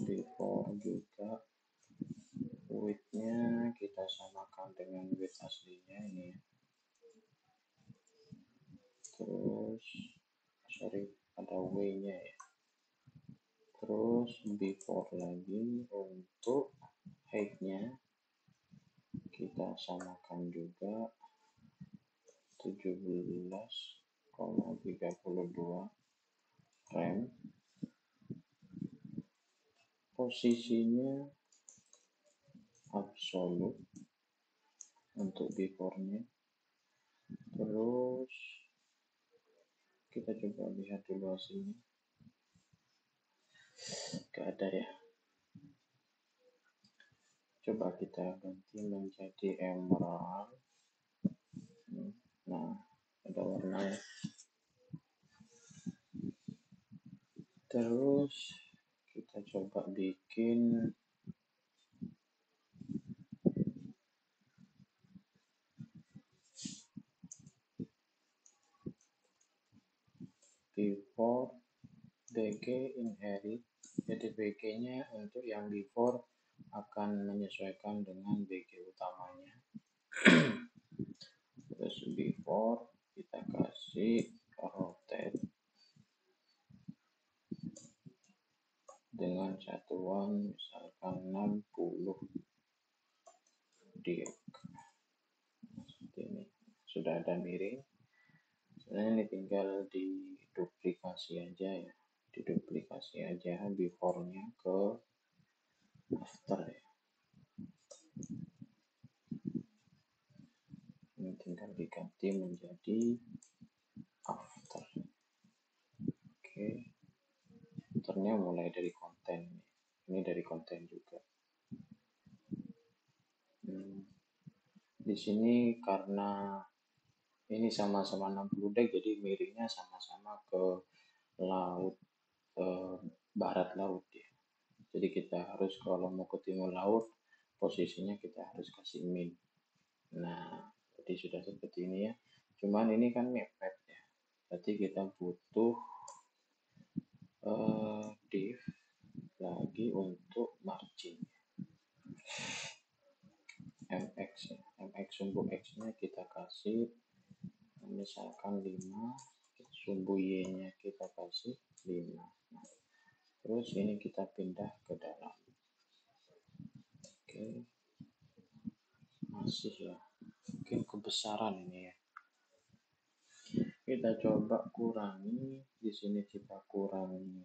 Before juga width-nya kita samakan dengan width aslinya ini ya. Terus ada w-nya ya. Terus before lagi untuk height-nya kita samakan juga 17,32 rem. Posisinya absolut untuk before-nya. Terus kita coba lihat dulu hasilnya. Gak ada ya. Coba kita ganti menjadi emerald. Nah, ada warna ya. Terus kita coba bikin before BG inherit, jadi BG nya untuk yang before akan menyesuaikan dengan BG utamanya. Terus before kita kasih rotate dengan satuan misalkan 60 diok. Seperti ini. Sudah ada miring. Sebenarnya ini tinggal diduplikasi aja ya. Diduplikasi aja before-nya ke after ya. Ini tinggal diganti menjadi after. Oke. Afternya mulai dari konten. Ini dari konten juga. Di sini karena ini sama-sama 60 dek, jadi miringnya sama-sama ke laut, barat laut ya. Jadi kita harus kalau mau ke timur laut, posisinya kita harus kasih min. Nah, jadi sudah seperti ini ya. Cuman ini kan mepet ya. Berarti kita butuh div lagi untuk margin. MX ya. MX sumbu X-nya kita kasih misalkan 5, sumbu Y-nya kita kasih 5. Nah, terus ini kita pindah ke dalam. Oke. Masih ya. Mungkin kebesaran ini ya. Kita coba kurangi, di sini kita kurangi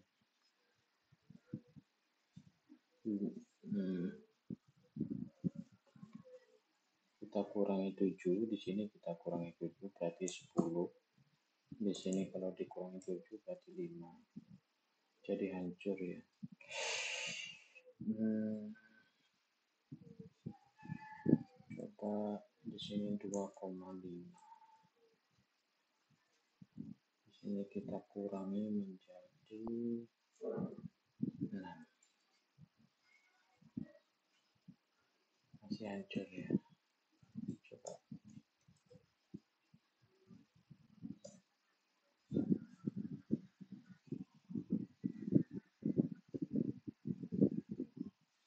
kita kurangi 7, di sini kita kurangi 7 berarti 10. Di sini kalau dikurangi 7 berarti 5. Jadi hancur ya. Coba di sini 2,5. Di sini kita kurangi menjadi 6. Masih hancur ya. Coba.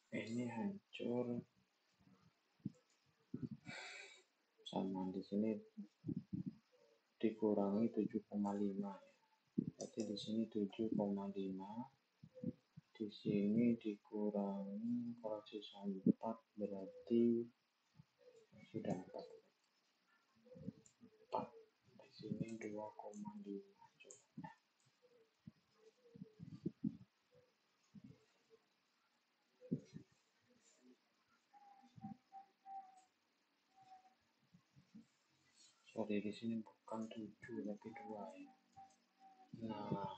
Ini hancur. Sama di sini dikurangi 7,5 ya. Berarti di sini 7,5. Di sini dikurangi kalau sisa 4 berarti sudah 4. Di sini 2,5. Sorry, di sini bukan 7 tapi 2 ya. Nah,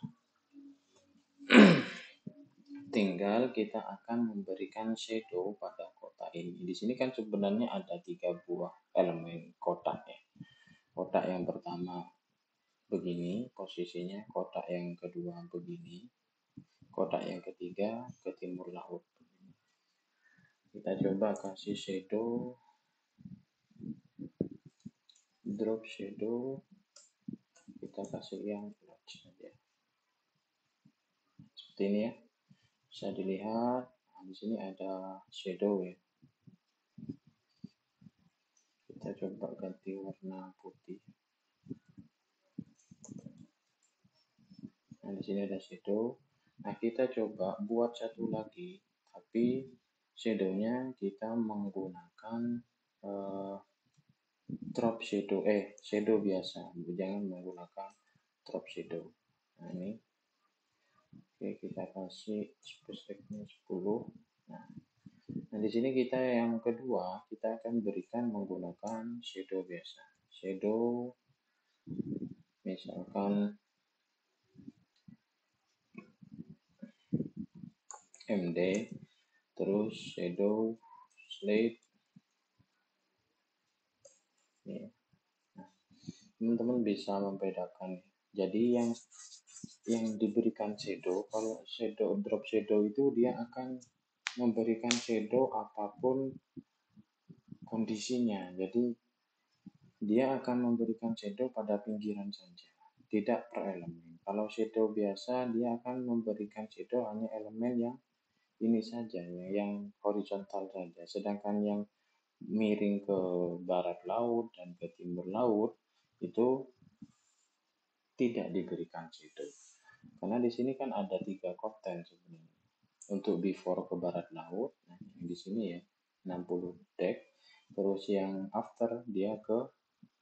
tinggal kita akan memberikan shadow pada kotak ini. Di sini kan sebenarnya ada 3 buah elemen kotak ya. Kotak yang pertama begini posisinya, kotak yang kedua begini, kotak yang ketiga ke timur laut. Kita coba kasih shadow, drop shadow, kita kasih yang large saja. Seperti ini ya. Bisa dilihat, nah, di sini ada shadow ya. Kita coba ganti warna putih. Nah, di sini ada shadow. Nah, kita coba buat satu lagi, tapi shadownya kita menggunakan drop shadow, shadow biasa, jangan menggunakan drop shadow. Nah, ini. Oke, kita kasih space-nya 10. Nah, di sini kita yang kedua, kita akan berikan menggunakan shadow biasa. Shadow misalkan MD, terus shadow slate. Nah, teman-teman bisa membedakan. Jadi yang diberikan shadow, kalau shadow drop shadow itu dia akan memberikan shadow apapun kondisinya. Jadi dia akan memberikan shadow pada pinggiran saja. tidak per elemen. Kalau shadow biasa dia akan memberikan shadow hanya elemen yang ini saja ya, yang horizontal saja. Sedangkan yang miring ke barat laut dan ke timur laut itu tidak diberikan shadow. Karena di sini kan ada 3 konten sebenarnya. Untuk before ke barat laut, nah yang di sini ya 60 dek. Terus yang after dia ke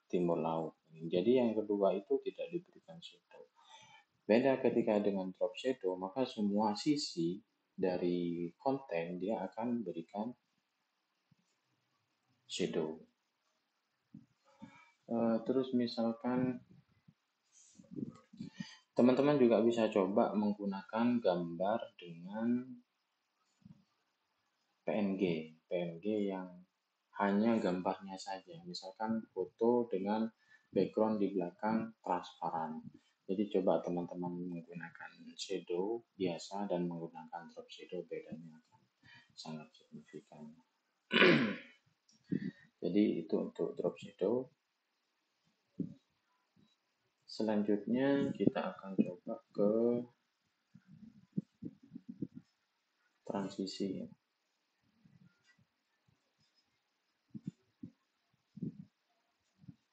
timur laut. Jadi yang kedua itu tidak diberikan shadow. Beda ketika dengan drop shadow, maka semua sisi dari konten dia akan berikan shadow. Terus misalkan teman-teman juga bisa coba menggunakan gambar dengan PNG yang hanya gambarnya saja. Misalkan foto dengan background di belakang transparan. Jadi coba teman-teman menggunakan shadow biasa dan menggunakan drop shadow, bedanya akan sangat signifikan. Jadi itu untuk drop shadow. Selanjutnya kita akan coba ke transisi.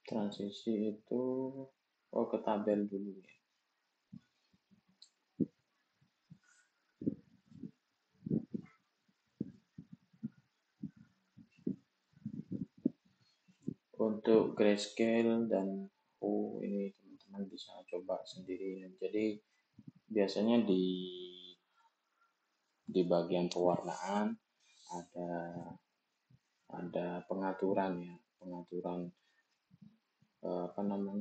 Transisi itu ke tabel dulu ya. Untuk grayscale dan ini teman-teman bisa coba sendiri. Jadi biasanya di bagian pewarnaan ada pengaturan ya, pengaturan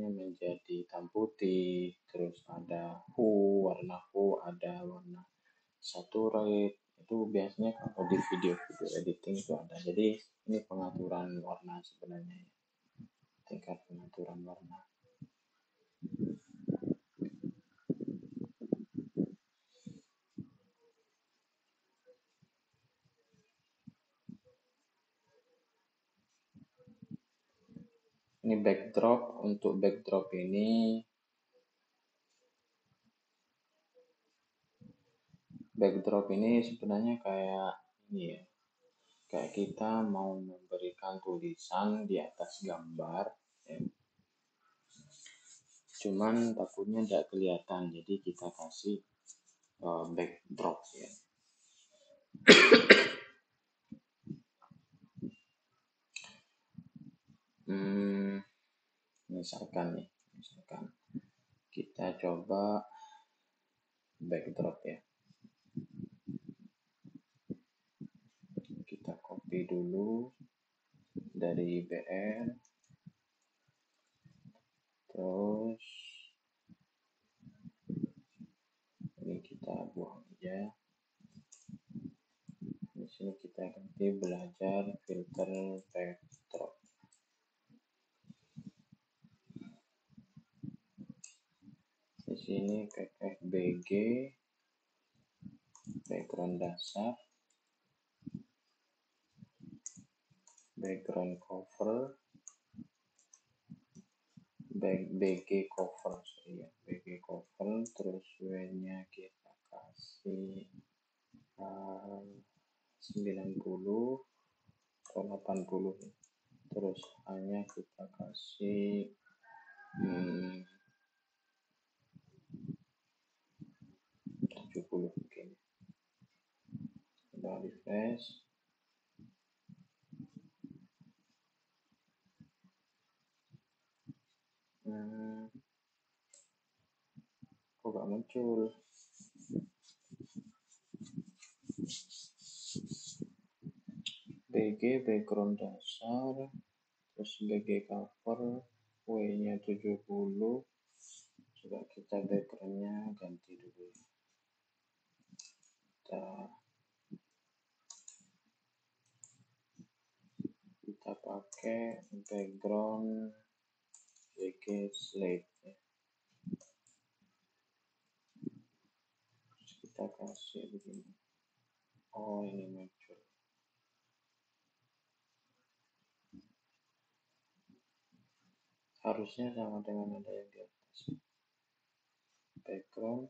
menjadi hitam putih, terus ada warna ada warna saturate. Itu biasanya kalau di video editing itu ada. Jadi ini pengaturan warna sebenarnya ya. Tingkat pengaturan warna. Ini backdrop. Untuk backdrop ini sebenarnya kayak ini ya. Kayak kita mau memberikan tulisan di atas gambar ya. Cuman takutnya tidak kelihatan, jadi kita kasih backdrop ya. Misalkan kita coba backdrop ya. Kita copy dulu dari IBR, terus ini kita buang aja. Di sini kita ganti belajar filter backdrop. Di sini PFBG background dasar, background cover, BG cover ya, BG cover, terus W-nya kita kasih 90 atau 80 ya. Terus hanya kita kasih 70 mungkin. Kita refresh. Kok gak muncul? BG background dasar, terus BG cover, W-nya 70. Coba kita backgroundnya ganti dulu. Kita pakai background BG slate ya. Terus kita kasih begini. Ini muncul. Harusnya sama dengan ada yang di atas. background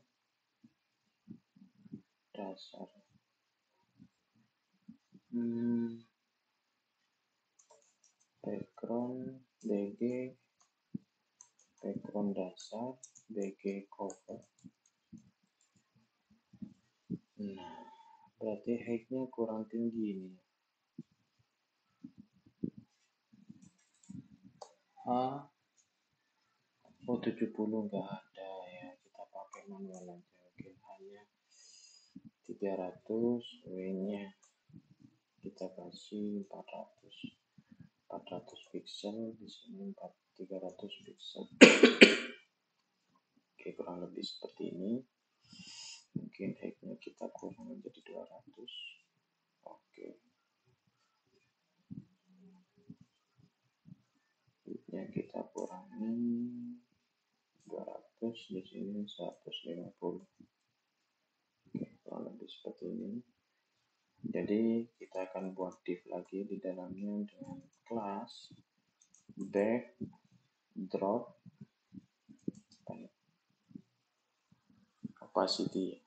dasar. Background BG, background dasar BG cover. Nah, berarti height-nya kurang tinggi ini. Oh 70 nggak ada ya, kita pakai manual aja. Oke, hanya 300, W-nya kita kasih 400 pixel, di sini 300 pixel. Oke, kurang lebih seperti ini. Mungkin height-nya kita kurang menjadi 200. Oke, height-nya kita kurangi 200, di sini 150. Oke, kurang lebih seperti ini. Jadi kita akan buat div lagi di dalamnya dengan kelas backdrop opacity.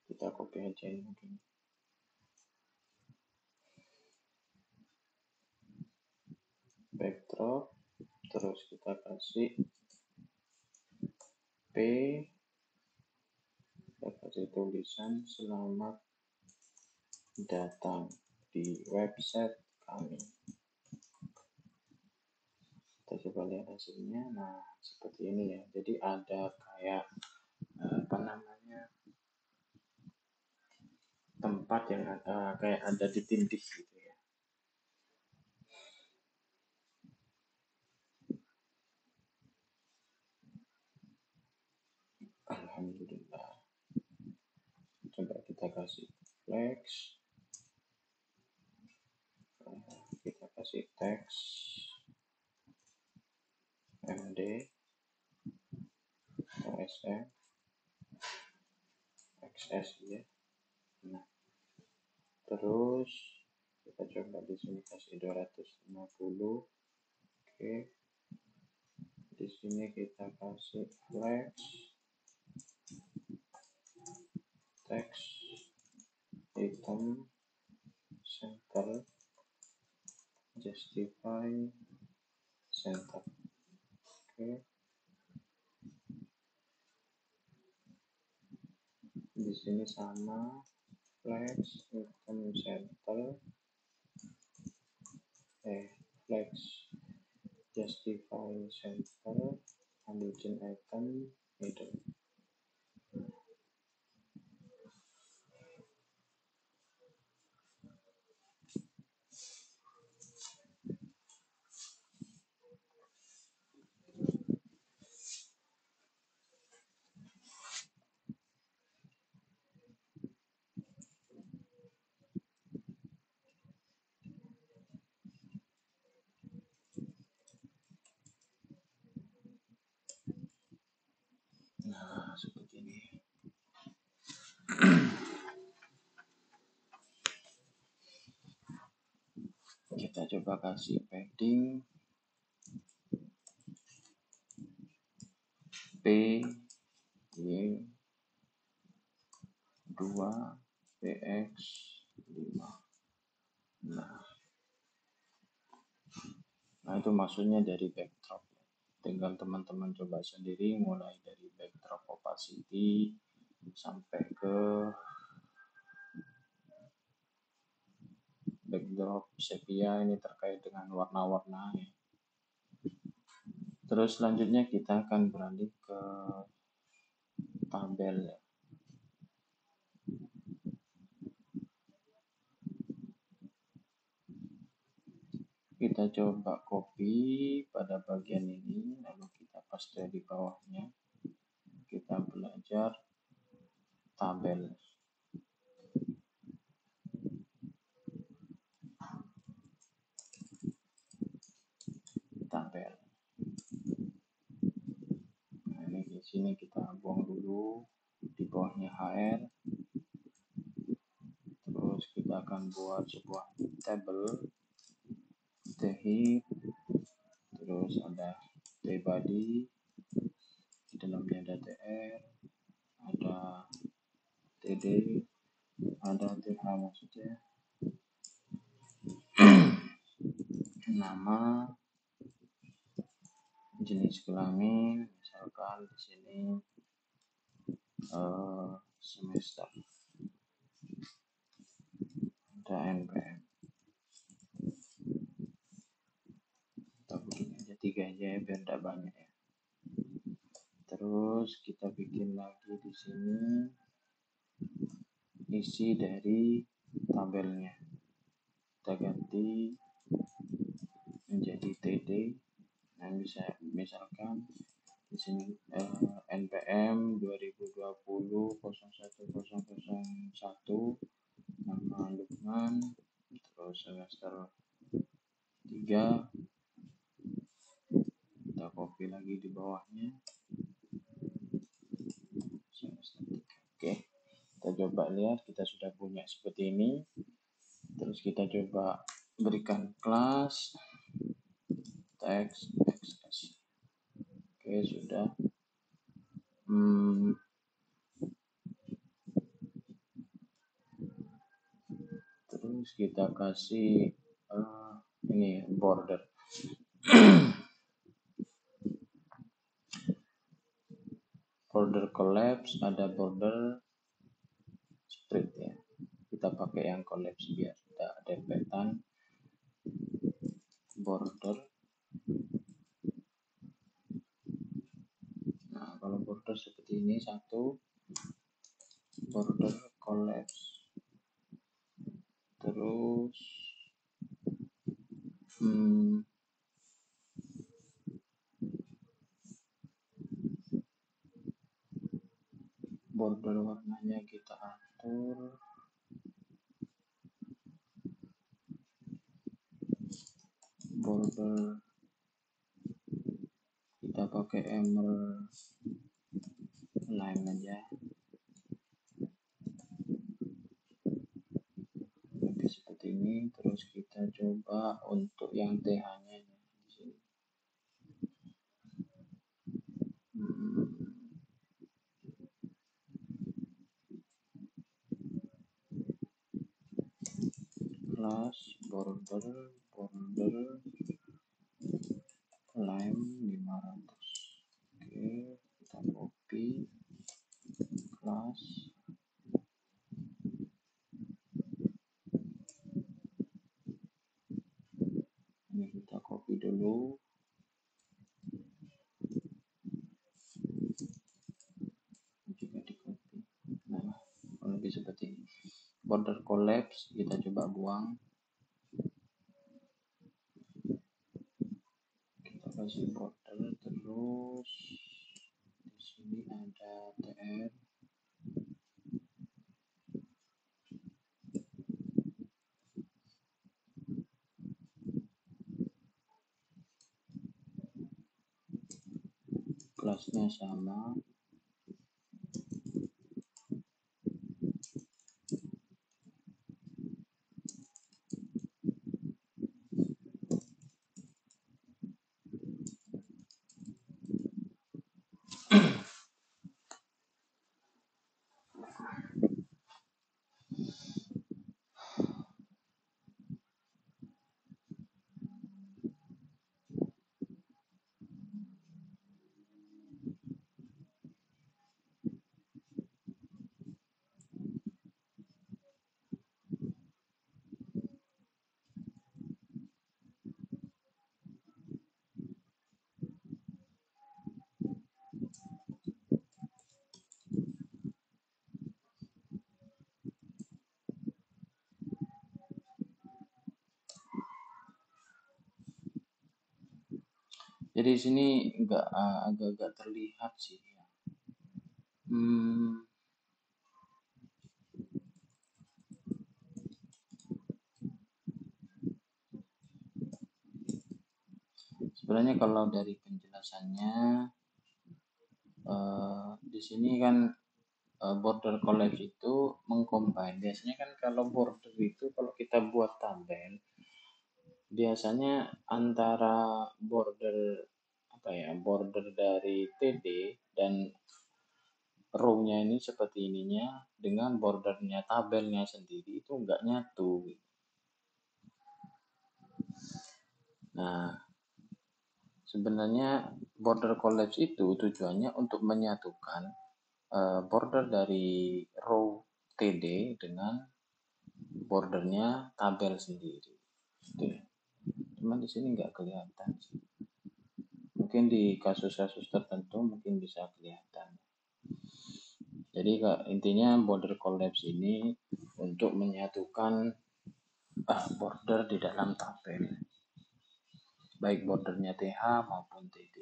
Kita copy aja ini mungkin. Backdrop, terus kita kasih P, kita kasih tulisan selamat datang di website kami. Kita coba lihat hasilnya. Nah, seperti ini ya. Jadi ada kayak tempat yang kayak ada ditindik gitu ya. Alhamdulillah. Coba kita kasih flex, kita kasih teks MD, OSM, XS ya. Nah, terus kita coba di sini kasih 250. Oke, di sini kita kasih flex, teks, item, center, justify, center. Oke, di sini sama flex, item, center, flex, justify, center, origin item, middle. Nah, seperti ini. Kita coba kasih padding P Y 2 PX 5. Nah, itu maksudnya dari backdrop. Tinggal teman-teman coba sendiri, mulai dari backdrop opacity sampai ke backdrop sepia, ini terkait dengan warna-warna ya. Terus selanjutnya kita akan beralih ke tabel ya. Kita coba copy pada bagian ini, lalu kita paste di bawahnya. Kita belajar tabel. Nah, ini di sini kita buang dulu, di bawahnya HR. Terus kita akan buat sebuah table. heap, terus ada body, di dalamnya ada tr, ada td, ada th maksudnya, nama, jenis kelamin, misalkan di sini semester, ada npm, kita bikin aja 3 aja ya biar tidak banyak ya. Terus kita bikin lagi di sini isi dari tabelnya, kita ganti menjadi td. Nah, bisa misalkan di sini npm 2020 0101, nama Lukman, terus semester 3, kita copy lagi di bawahnya semester 3. Oke, kita coba lihat, kita sudah punya seperti ini. Terus kita coba berikan kelas text xs. Oke, sudah. Terus kita kasih ini border. Border collapse, ada border split ya. Kita pakai yang collapse biar tidak dempetan. Border. Nah, kalau border seperti ini satu, border collapse. Terus border warnanya kita atur. Border kita pakai emerald line aja, lebih seperti ini. Terus kita coba untuk yang th-nya di sini. Kelas border line 500. Oke, kita copy kelas. Ini kita copy dulu. Juga di copy. Nah, lebih seperti ini. Border collapse kita coba buang. Kita kasih border, terus di sini ada tr. Kelasnya sama. Jadi di sini agak-agak terlihat sih. Sebenarnya kalau dari penjelasannya di sini kan border collapse itu mengcombine. Biasanya kan kalau border itu kalau kita buat tabel biasanya antara border dari TD dan row-nya ini seperti ininya dengan bordernya tabelnya sendiri itu enggak nyatu. Nah, sebenarnya border collapse itu tujuannya untuk menyatukan border dari row TD dengan bordernya tabel sendiri. Gitu. Cuman di sini nggak kelihatan sih. Mungkin di kasus-kasus tertentu mungkin bisa kelihatan. Jadi intinya border collapse ini untuk menyatukan border di dalam tabel, baik bordernya TH maupun TD.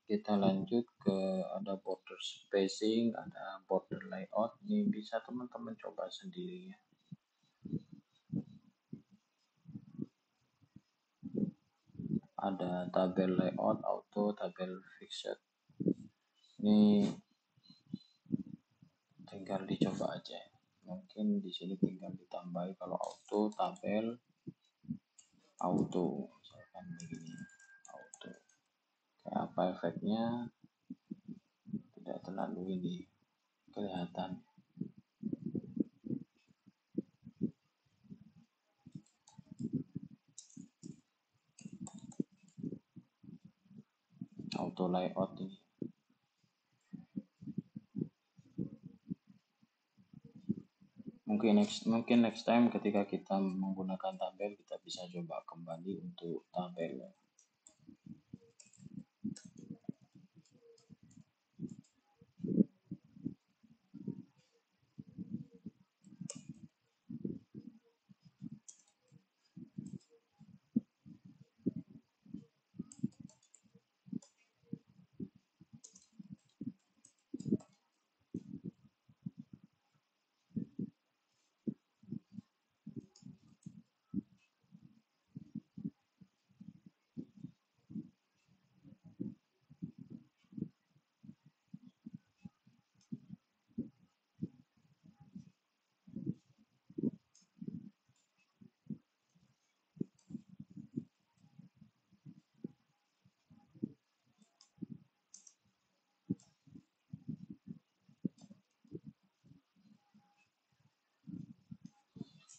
Kita lanjut ke ada border spacing, ada border layout. Ini bisa teman-teman coba sendiri ya. Ada tabel layout auto, tabel fixed. Ini tinggal dicoba aja. Mungkin di sini tinggal ditambahi kalau auto tabel auto, misalkan begini auto. Kayak apa efeknya? Tidak terlalu ini kelihatan. Auto layout ini. Mungkin next time ketika kita menggunakan tabel kita bisa coba kembali untuk tabel.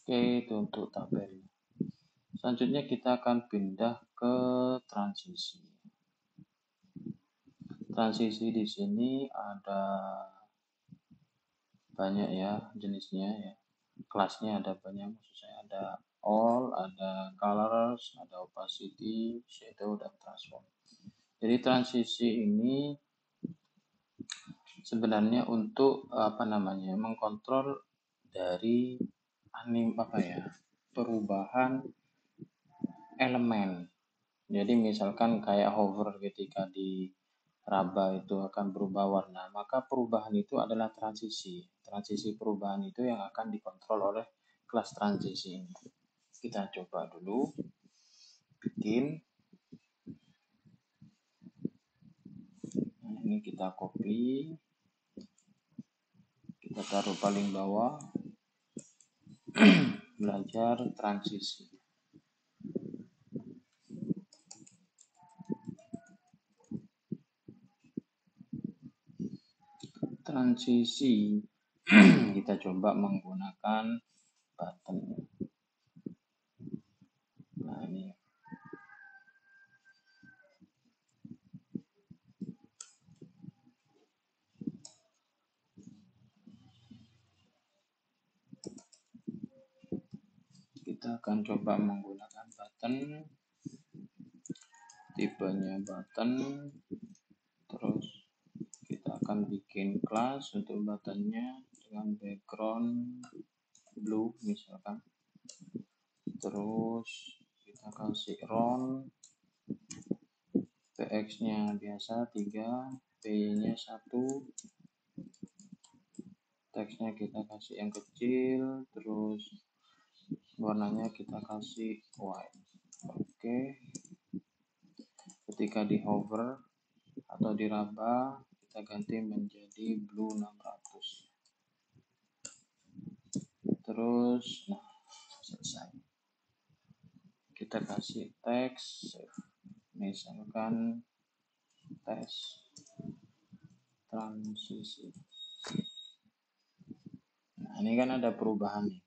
Oke, itu untuk tabel. Selanjutnya kita akan pindah ke transisi. Transisi di sini ada banyak ya jenisnya ya. Kelasnya ada banyak, maksud saya ada all, ada colors, ada opacity, shadow, dan transform. Jadi transisi ini sebenarnya untuk mengkontrol dari perubahan elemen. Jadi misalkan kayak hover ketika di raba itu akan berubah warna, maka perubahan itu adalah transisi. Transisi perubahan itu yang akan dikontrol oleh kelas transisi ini. Kita coba dulu bikin. Nah, ini kita copy. Kita taruh paling bawah. Belajar transisi. Transisi kita coba menggunakan button. Nah, ini kita akan coba menggunakan button, tipenya button, terus kita akan bikin kelas untuk buttonnya dengan background blue misalkan, terus kita kasih round, px nya biasa 3, p nya 1, teksnya kita kasih yang kecil, terus warnanya kita kasih white. Oke. Ketika di hover atau diraba kita ganti menjadi blue 600. terus nah selesai. Kita kasih teks misalkan tes transisi. Nah, ini kan ada perubahan nih.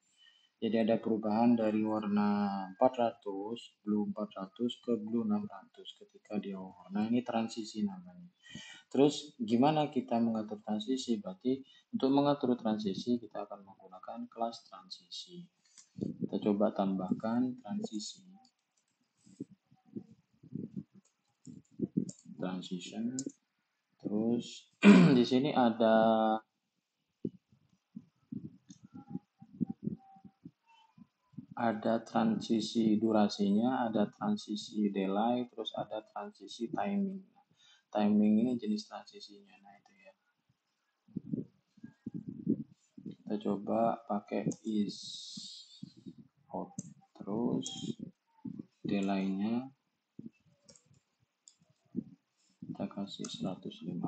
Jadi ada perubahan dari warna 400, blue 400 ke blue 600 ketika dia over. Nah, ini transisi namanya. Terus gimana kita mengatur transisi? Berarti untuk mengatur transisi kita akan menggunakan kelas transisi. Kita coba tambahkan transisi. Transition. Terus di sini ada transisi durasinya, ada transisi delay, terus ada transisi timing. Timing ini jenis transisinya. Nah, itu ya. Kita coba pakai is out. Terus delay-nya kita kasih 150.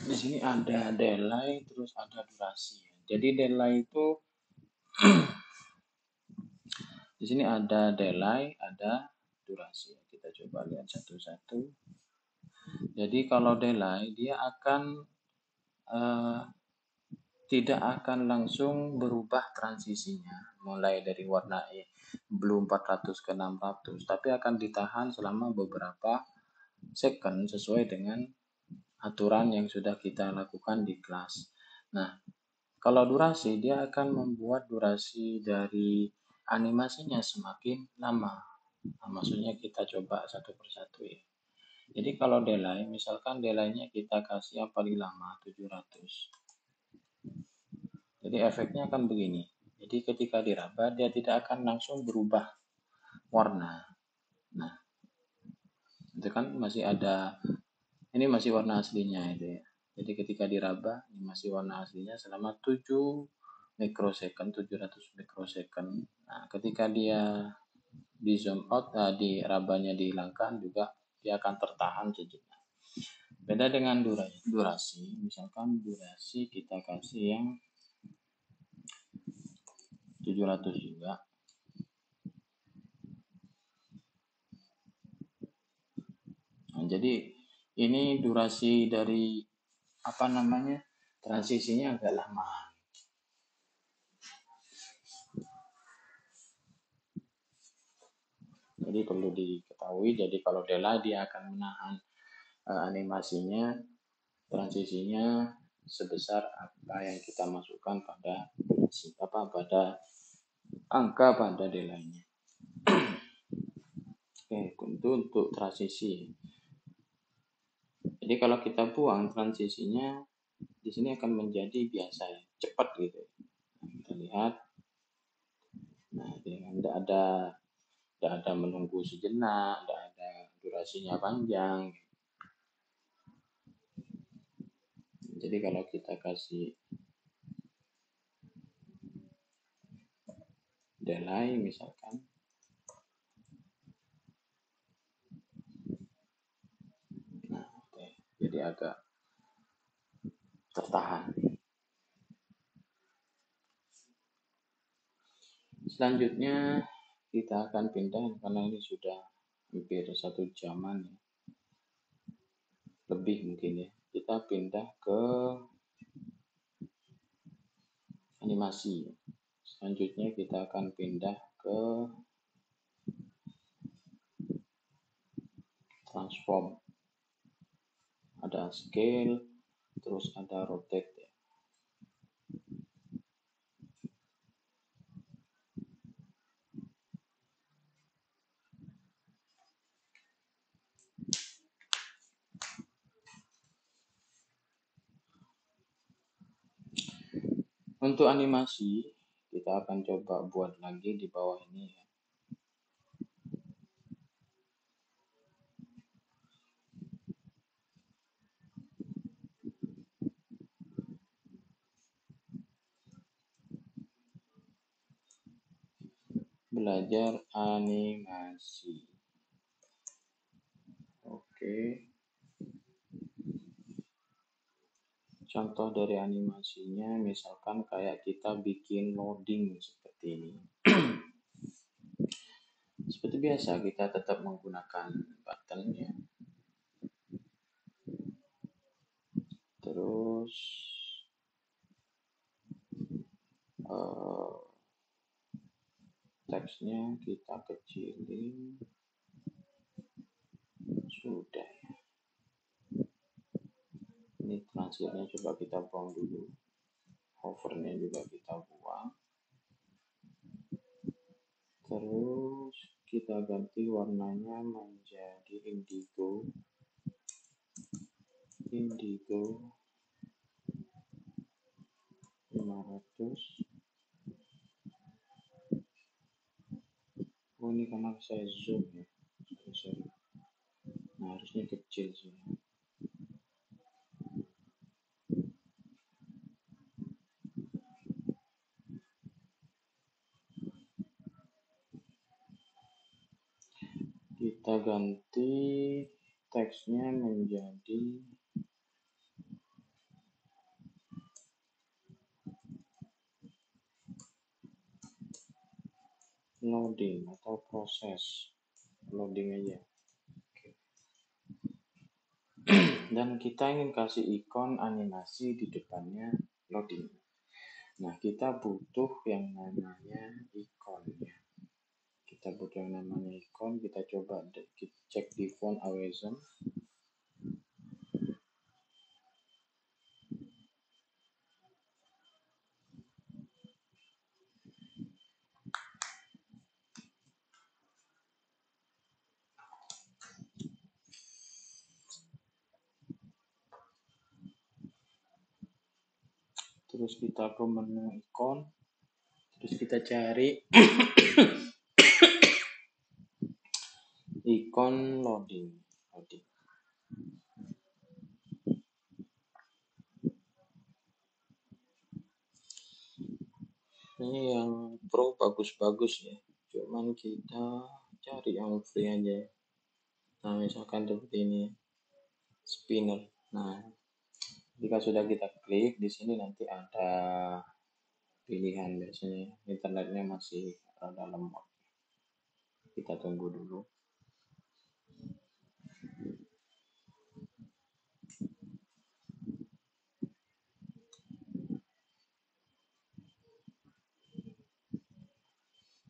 Di sini ada delay, terus ada durasi. Jadi delay itu di sini ada delay, ada durasi. Kita coba lihat satu-satu. Jadi kalau delay dia akan tidak akan langsung berubah transisinya mulai dari warna blue 400 ke 600, tapi akan ditahan selama beberapa second sesuai dengan aturan yang sudah kita lakukan di kelas. Nah, kalau durasi dia akan membuat durasi dari animasinya semakin lama. Nah, maksudnya kita coba satu persatu ya. Jadi kalau delay, misalkan delaynya kita kasih yang paling lama 700. Jadi efeknya akan begini. Jadi ketika diraba dia tidak akan langsung berubah warna. Nah, itu kan masih ada, ini masih warna aslinya itu ya. Jadi ketika diraba ini masih warna aslinya selama 7 mikrosecond, 700 mikrosecond. Nah, ketika dia di zoom out, di rabanya dihilangkan juga dia akan tertahan sejenak. Beda dengan durasi, misalkan durasi kita kasih yang 700 juga. Nah, jadi ini durasi dari transisinya agak lama. Jadi perlu diketahui, jadi kalau delay dia akan menahan animasinya, transisinya sebesar apa yang kita masukkan pada angka pada delaynya. Oke, untuk transisi. Jadi kalau kita buang transisinya, di sini akan menjadi biasa ya, cepat gitu. Nah, kita lihat. Nah, tidak ada menunggu sejenak, tidak ada durasinya panjang. Jadi kalau kita kasih delay misalkan, nah oke, jadi agak tertahan. Selanjutnya kita akan pindah karena ini sudah hampir 1 jaman ya. Lebih mungkin ya. Kita pindah ke animasi. Selanjutnya kita akan pindah ke transform. Ada scale, terus ada rotate ya. Untuk animasi kita akan coba buat lagi di bawah ini ya. Belajar animasi. Oke. Contoh dari animasinya misalkan kayak kita bikin loading seperti ini. Seperti biasa kita tetap menggunakan button ya. Terus teksnya kita kecilin. Sudah. Ini transitnya coba kita buang dulu. Hovernya juga kita buang. Terus kita ganti warnanya menjadi indigo 500. Oh, ini karena saya zoom ya. Sorry. Nah, harusnya kecil sih. Kita ganti teksnya menjadi loading atau proses loading aja. Oke. Dan kita ingin kasih ikon animasi di depannya loading. Nah, kita butuh yang namanya ikonnya. Kita butuh yang namanya ikon. Kita coba cek di font Awesome. Terus kita ke menu ikon. Terus kita cari ikon loading. Ini yang pro bagus-bagus ya. Cuman kita cari yang free aja. Nah, misalkan seperti ini. Spinner. Nah, jika sudah kita klik di sini nanti ada pilihan, biasanya internetnya masih rada lemot. Kita tunggu dulu.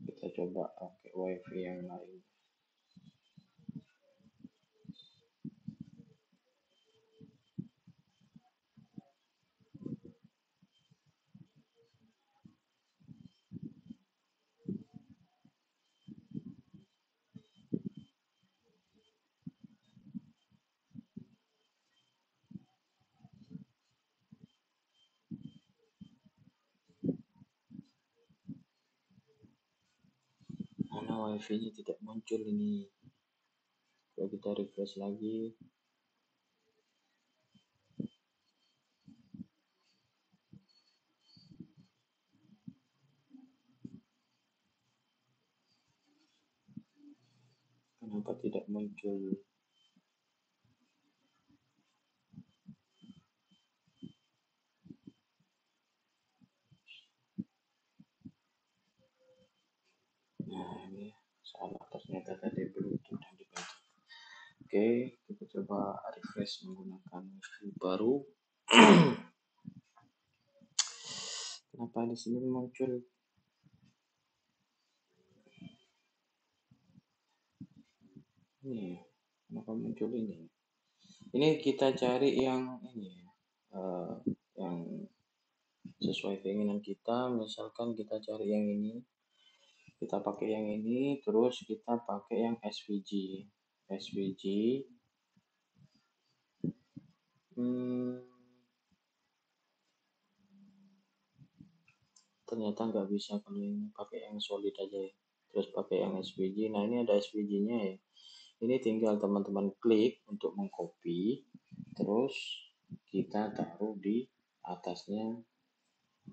Kita coba pakai wifi yang lain. Mana wifi-nya tidak muncul ini. Coba kita refresh lagi. Kenapa tidak muncul? Nah, ini salah, ternyata tadi Bluetooth yang dipencet. Oke, kita coba refresh menggunakan wifi baru. Kenapa di sini muncul? Ini, kenapa muncul ini? Ini kita cari yang ini, yang sesuai keinginan kita. Misalkan kita cari yang ini, kita pakai yang ini, terus kita pakai yang SVG. Ternyata nggak bisa kalau ini, pakai yang solid aja ya. Terus pakai yang SVG. Nah, ini ada SVG-nya ya. Ini tinggal teman-teman klik untuk mengcopy, terus kita taruh di atasnya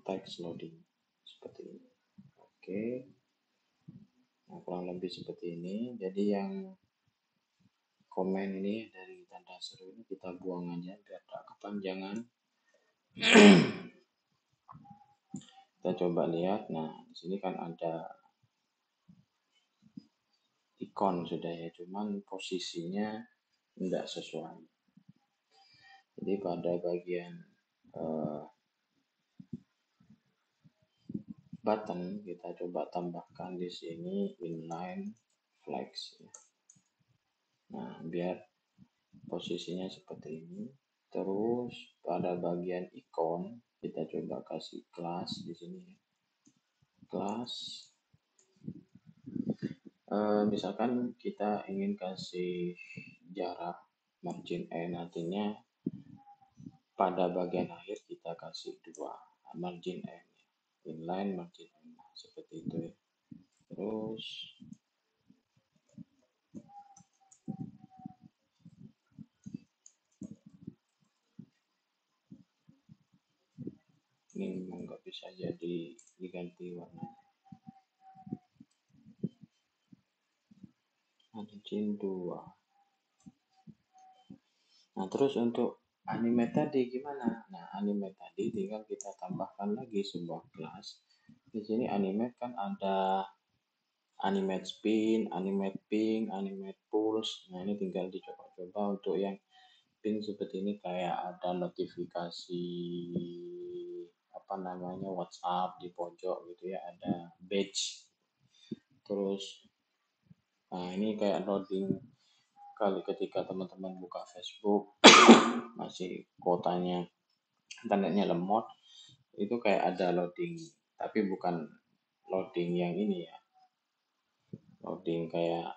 text loading seperti ini. Oke. Nah, kurang lebih seperti ini. Jadi yang komen ini dari tanda seru ini kita buang aja biar tak kepanjangan. Kita coba lihat. Nah, di sini kan ada ikon sudah ya, cuman posisinya tidak sesuai. Jadi pada bagian button kita coba tambahkan di sini inline flex. Nah, biar posisinya seperti ini. Terus pada bagian ikon kita coba kasih kelas di sini ya. Kelas misalkan kita ingin kasih jarak margin N, artinya pada bagian akhir kita kasih 2 margin N, inline margin N, seperti itu ya. Terus ini nggak bisa jadi diganti warnanya, margin 2. Nah, terus untuk animate tadi gimana? Nah, animate tadi tinggal kita tambahkan lagi sebuah kelas. Di sini animate kan ada animate spin, animate ping, animate pulse. Nah, ini tinggal dicoba-coba untuk yang ping seperti ini, kayak ada notifikasi apa namanya WhatsApp di pojok gitu ya, ada badge. Terus nah, ini kayak loading kali ketika teman-teman buka Facebook masih kuotanya internetnya lemot, itu kayak ada loading, tapi bukan loading yang ini ya, loading kayak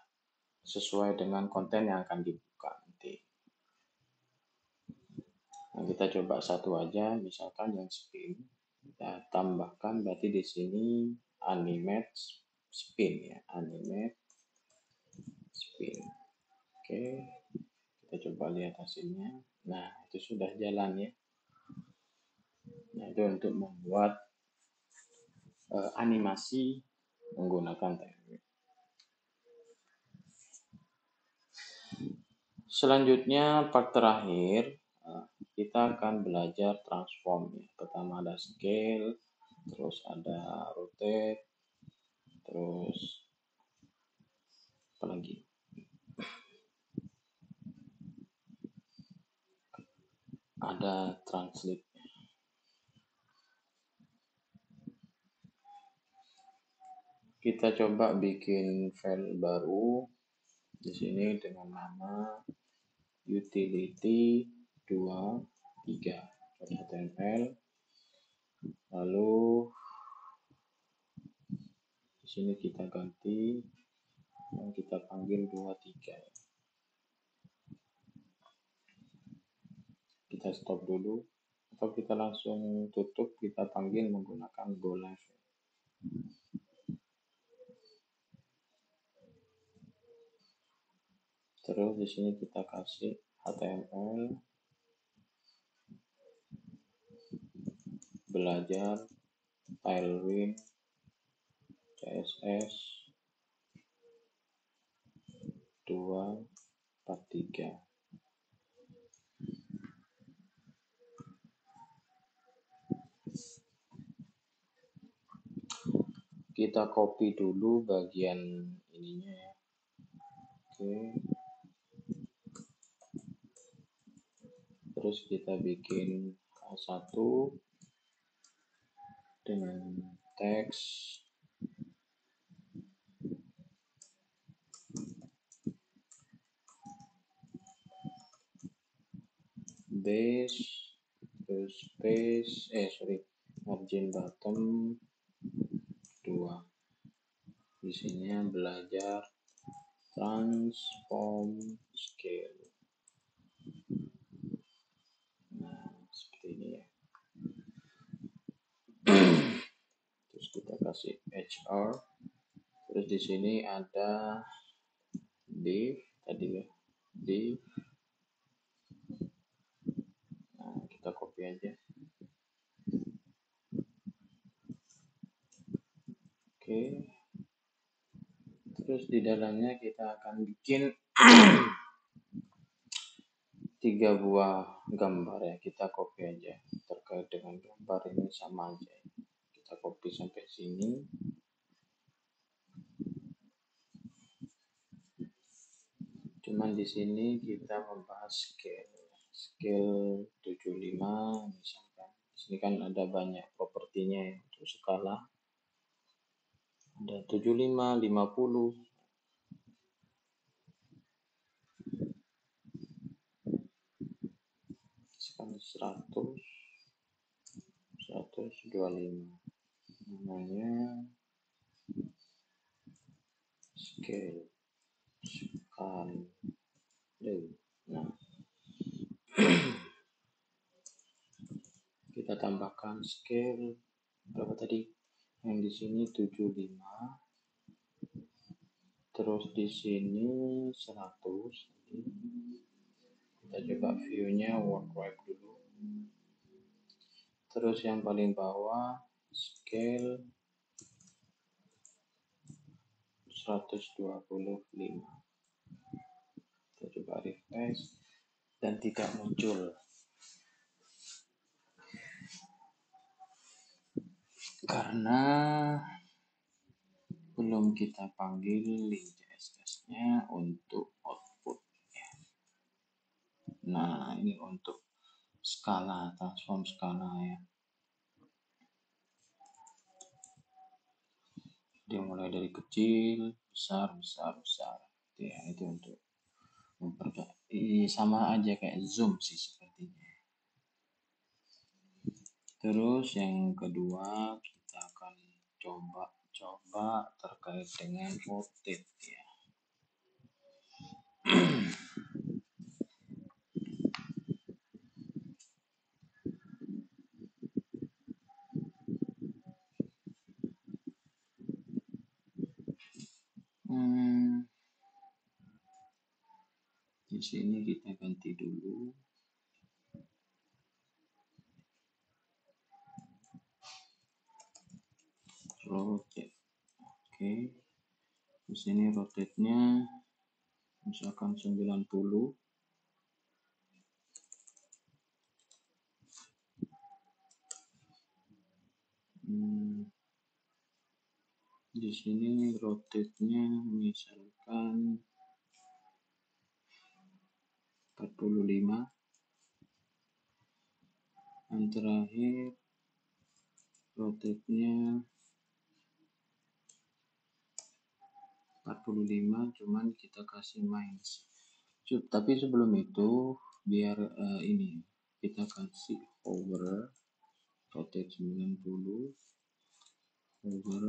sesuai dengan konten yang akan dibuka nanti. Nah, kita coba satu aja, misalkan yang spin kita tambahkan, berarti di sini animate spin ya, animate spin. Oke, kita coba lihat hasilnya. Nah, itu sudah jalan ya. Nah, itu untuk membuat animasi menggunakan TMW. Selanjutnya part terakhir kita akan belajar transform ya. Pertama ada scale, terus ada rotate, terus apa lagi? Ada translate. Kita coba bikin file baru di sini dengan nama utility 23.html. Lalu di sini kita ganti dan kita panggil 23. Kita stop dulu atau kita langsung tutup, kita panggil menggunakan go live. Terus di sini kita kasih HTML belajar Tailwind CSS 243. Kita copy dulu bagian ininya ya. Oke. Terus kita bikin satu dengan teks base, terus space, margin bottom 2. Di sini belajar transform scale. Nah, seperti ini ya. Terus kita kasih HR. Terus di sini ada div tadi ya, div. Nah, kita copy aja. Oke. Terus di dalamnya kita akan bikin 3 buah gambar ya, kita copy aja. terkait dengan gambar ini sama aja. Kita copy sampai sini. Cuman di sini kita membahas scale 75 misalkan. Di sini kan ada banyak propertinya ya, untuk skala. Ada 75, 50. Sekarang 100, 125. Namanya scale. Nah, kita tambahkan scale berapa tadi? Yang di sini 75. Terus di sini 100. Kita coba view-nya work wrap dulu. Terus yang paling bawah scale 125. Kita coba refresh dan tidak muncul karena belum kita panggil link CSS-nya untuk output. Nah, ini untuk skala, transform skala ya. Dia mulai dari kecil, besar. Ya, itu untuk sama aja kayak zoom sih sepertinya. Terus yang kedua kita akan coba terkait dengan rotate ya. Di sini kita ganti dulu. Rotate. Oke. Di sini rotate-nya misalkan 90. Di sini rotate-nya misalkan 45. Yang terakhir rotate-nya 45, cuman kita kasih minus. Tapi sebelum itu biar ini kita kasih hover rotate 90, hover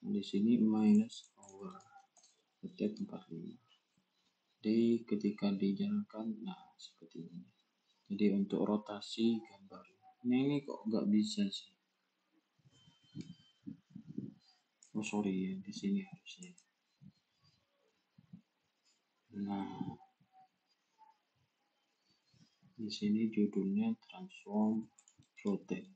di sini minus hover rotate 45. Jadi ketika dijalankan, nah seperti ini. Jadi untuk rotasi gambar, nah ini kok nggak bisa sih? Oh sorry ya, di sini harusnya. Nah, di sini judulnya transform rotate.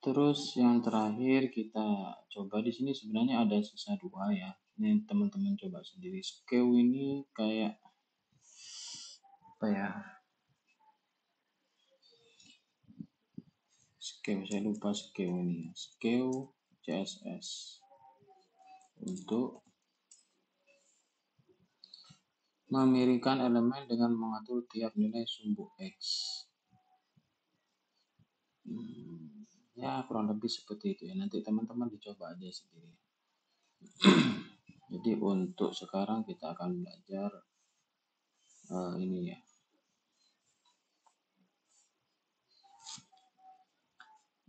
Terus yang terakhir kita coba di sini sebenarnya ada sisa 2 ya. Ini teman-teman coba sendiri. Scale ini kayak apa ya? Scale, saya lupa scale ini. Scale CSS untuk memiringkan elemen dengan mengatur tiap nilai sumbu X. Ya kurang lebih seperti itu ya. Nanti teman-teman dicoba aja sendiri. Jadi untuk sekarang kita akan belajar ini ya.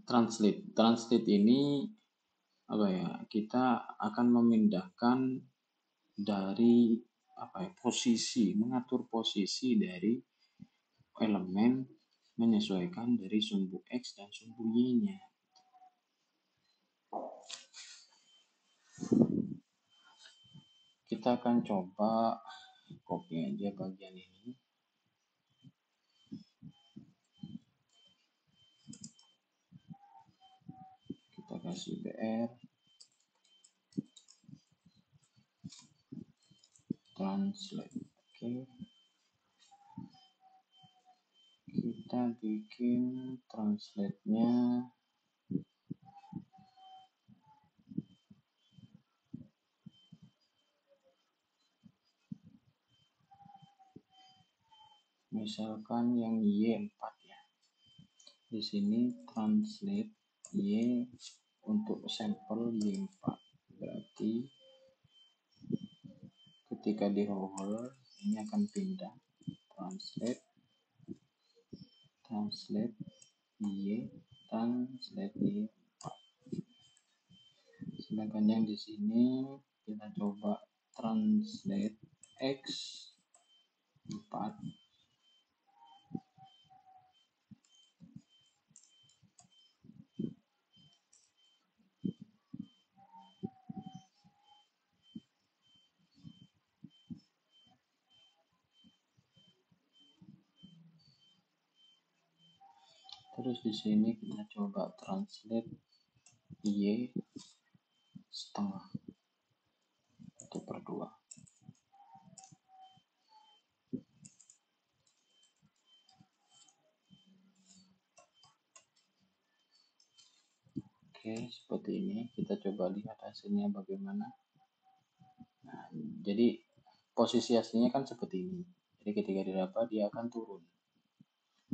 Translate ini apa ya? Kita akan memindahkan dari apa ya? Mengatur posisi dari elemen menyesuaikan dari sumbu X dan sumbu Y-nya. Kita akan coba copy aja bagian ini. Kita kasih BR translate. Oke. kita bikin translate-nya misalkan yang Y4 ya. Di sini translate Y untuk sampel Y4. Berarti ketika di hover ini akan pindah translate Y, translate Y4. Sedangkan yang di sini kita coba translate X4. Terus di sini kita coba translate Y setengah itu per 2. Oke, seperti ini. Kita coba lihat hasilnya bagaimana. Nah, jadi posisi aslinya kan seperti ini. Jadi ketika diraba dia akan turun.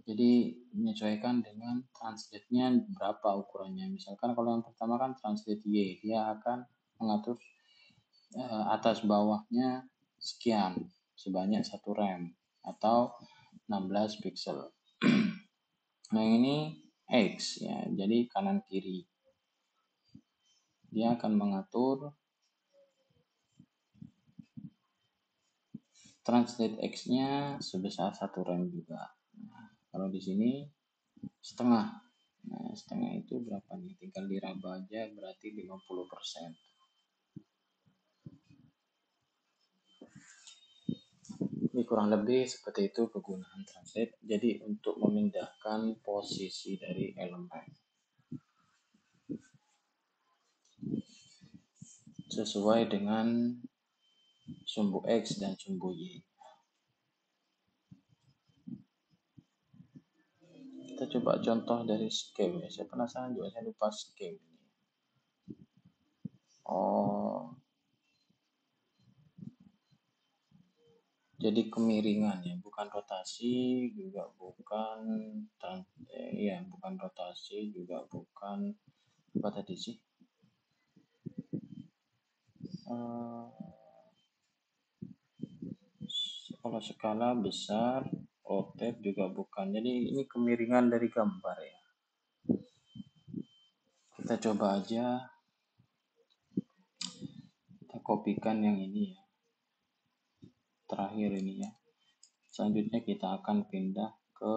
Jadi menyesuaikan dengan translate-nya berapa ukurannya. Misalkan kalau yang pertama kan translate Y, dia akan mengatur atas bawahnya sekian sebanyak 1 rem atau 16 pixel. Nah ini X ya, jadi kanan kiri. Dia akan mengatur translate X-nya sebesar 1 rem juga. Nah, kalau di sini setengah. Nah, setengah itu berapa nih? Tinggal diraba aja berarti 50%. Ini kurang lebih seperti itu kegunaan translate. Jadi untuk memindahkan posisi dari elemen sesuai dengan sumbu X dan sumbu Y. Kita coba contoh dari scale ya. Saya penasaran juga, saya lupa scale ini. Oh, jadi kemiringan ya, bukan rotasi, juga bukan bukan rotasi, juga bukan apa tadi sih? Kalau skala besar, rotate juga bukan. Jadi ini kemiringan dari gambar ya. Kita coba aja, kita kopikan yang ini ya. Terakhir ini ya. Selanjutnya kita akan pindah ke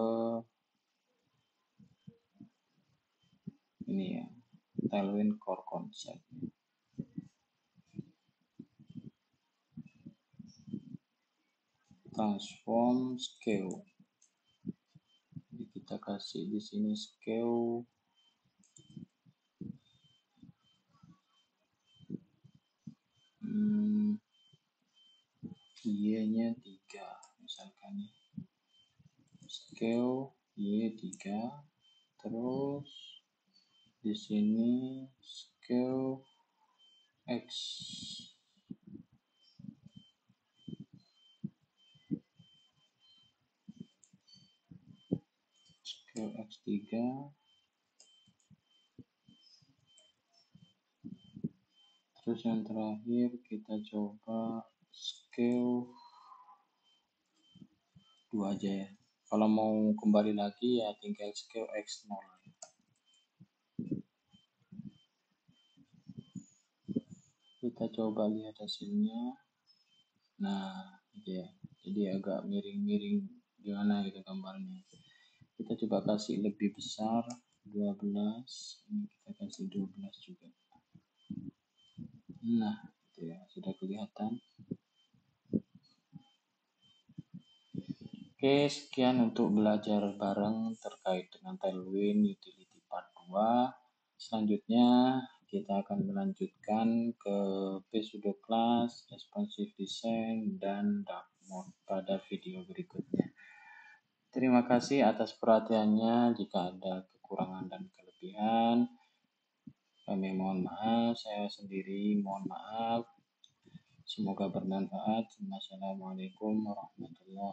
ini ya, Tailwind Core Concept. Transform scale. Jadi kita kasih di sini scale Y-nya 3 misalkan ya. Scale Y3, terus di sini scale X. Scale X3. Terus yang terakhir kita coba scale 2 aja ya. Kalau mau kembali lagi ya tinggal scale X0. Kita coba lihat hasilnya. Nah, ya. Jadi agak miring-miring gimana gitu gambarnya. Kita coba kasih lebih besar 12. Ini kita kasih 12 juga. Nah, itu ya, sudah kelihatan. Oke, sekian untuk belajar bareng terkait dengan Tailwind Utility Part 2. Selanjutnya kita akan melanjutkan ke Pseudo Class, Responsive Design, dan Dark Mode pada video berikutnya. Terima kasih atas perhatiannya. Jika ada kekurangan dan kelebihan, kami mohon maaf. Saya sendiri mohon maaf. Semoga bermanfaat. Wassalamualaikum warahmatullahi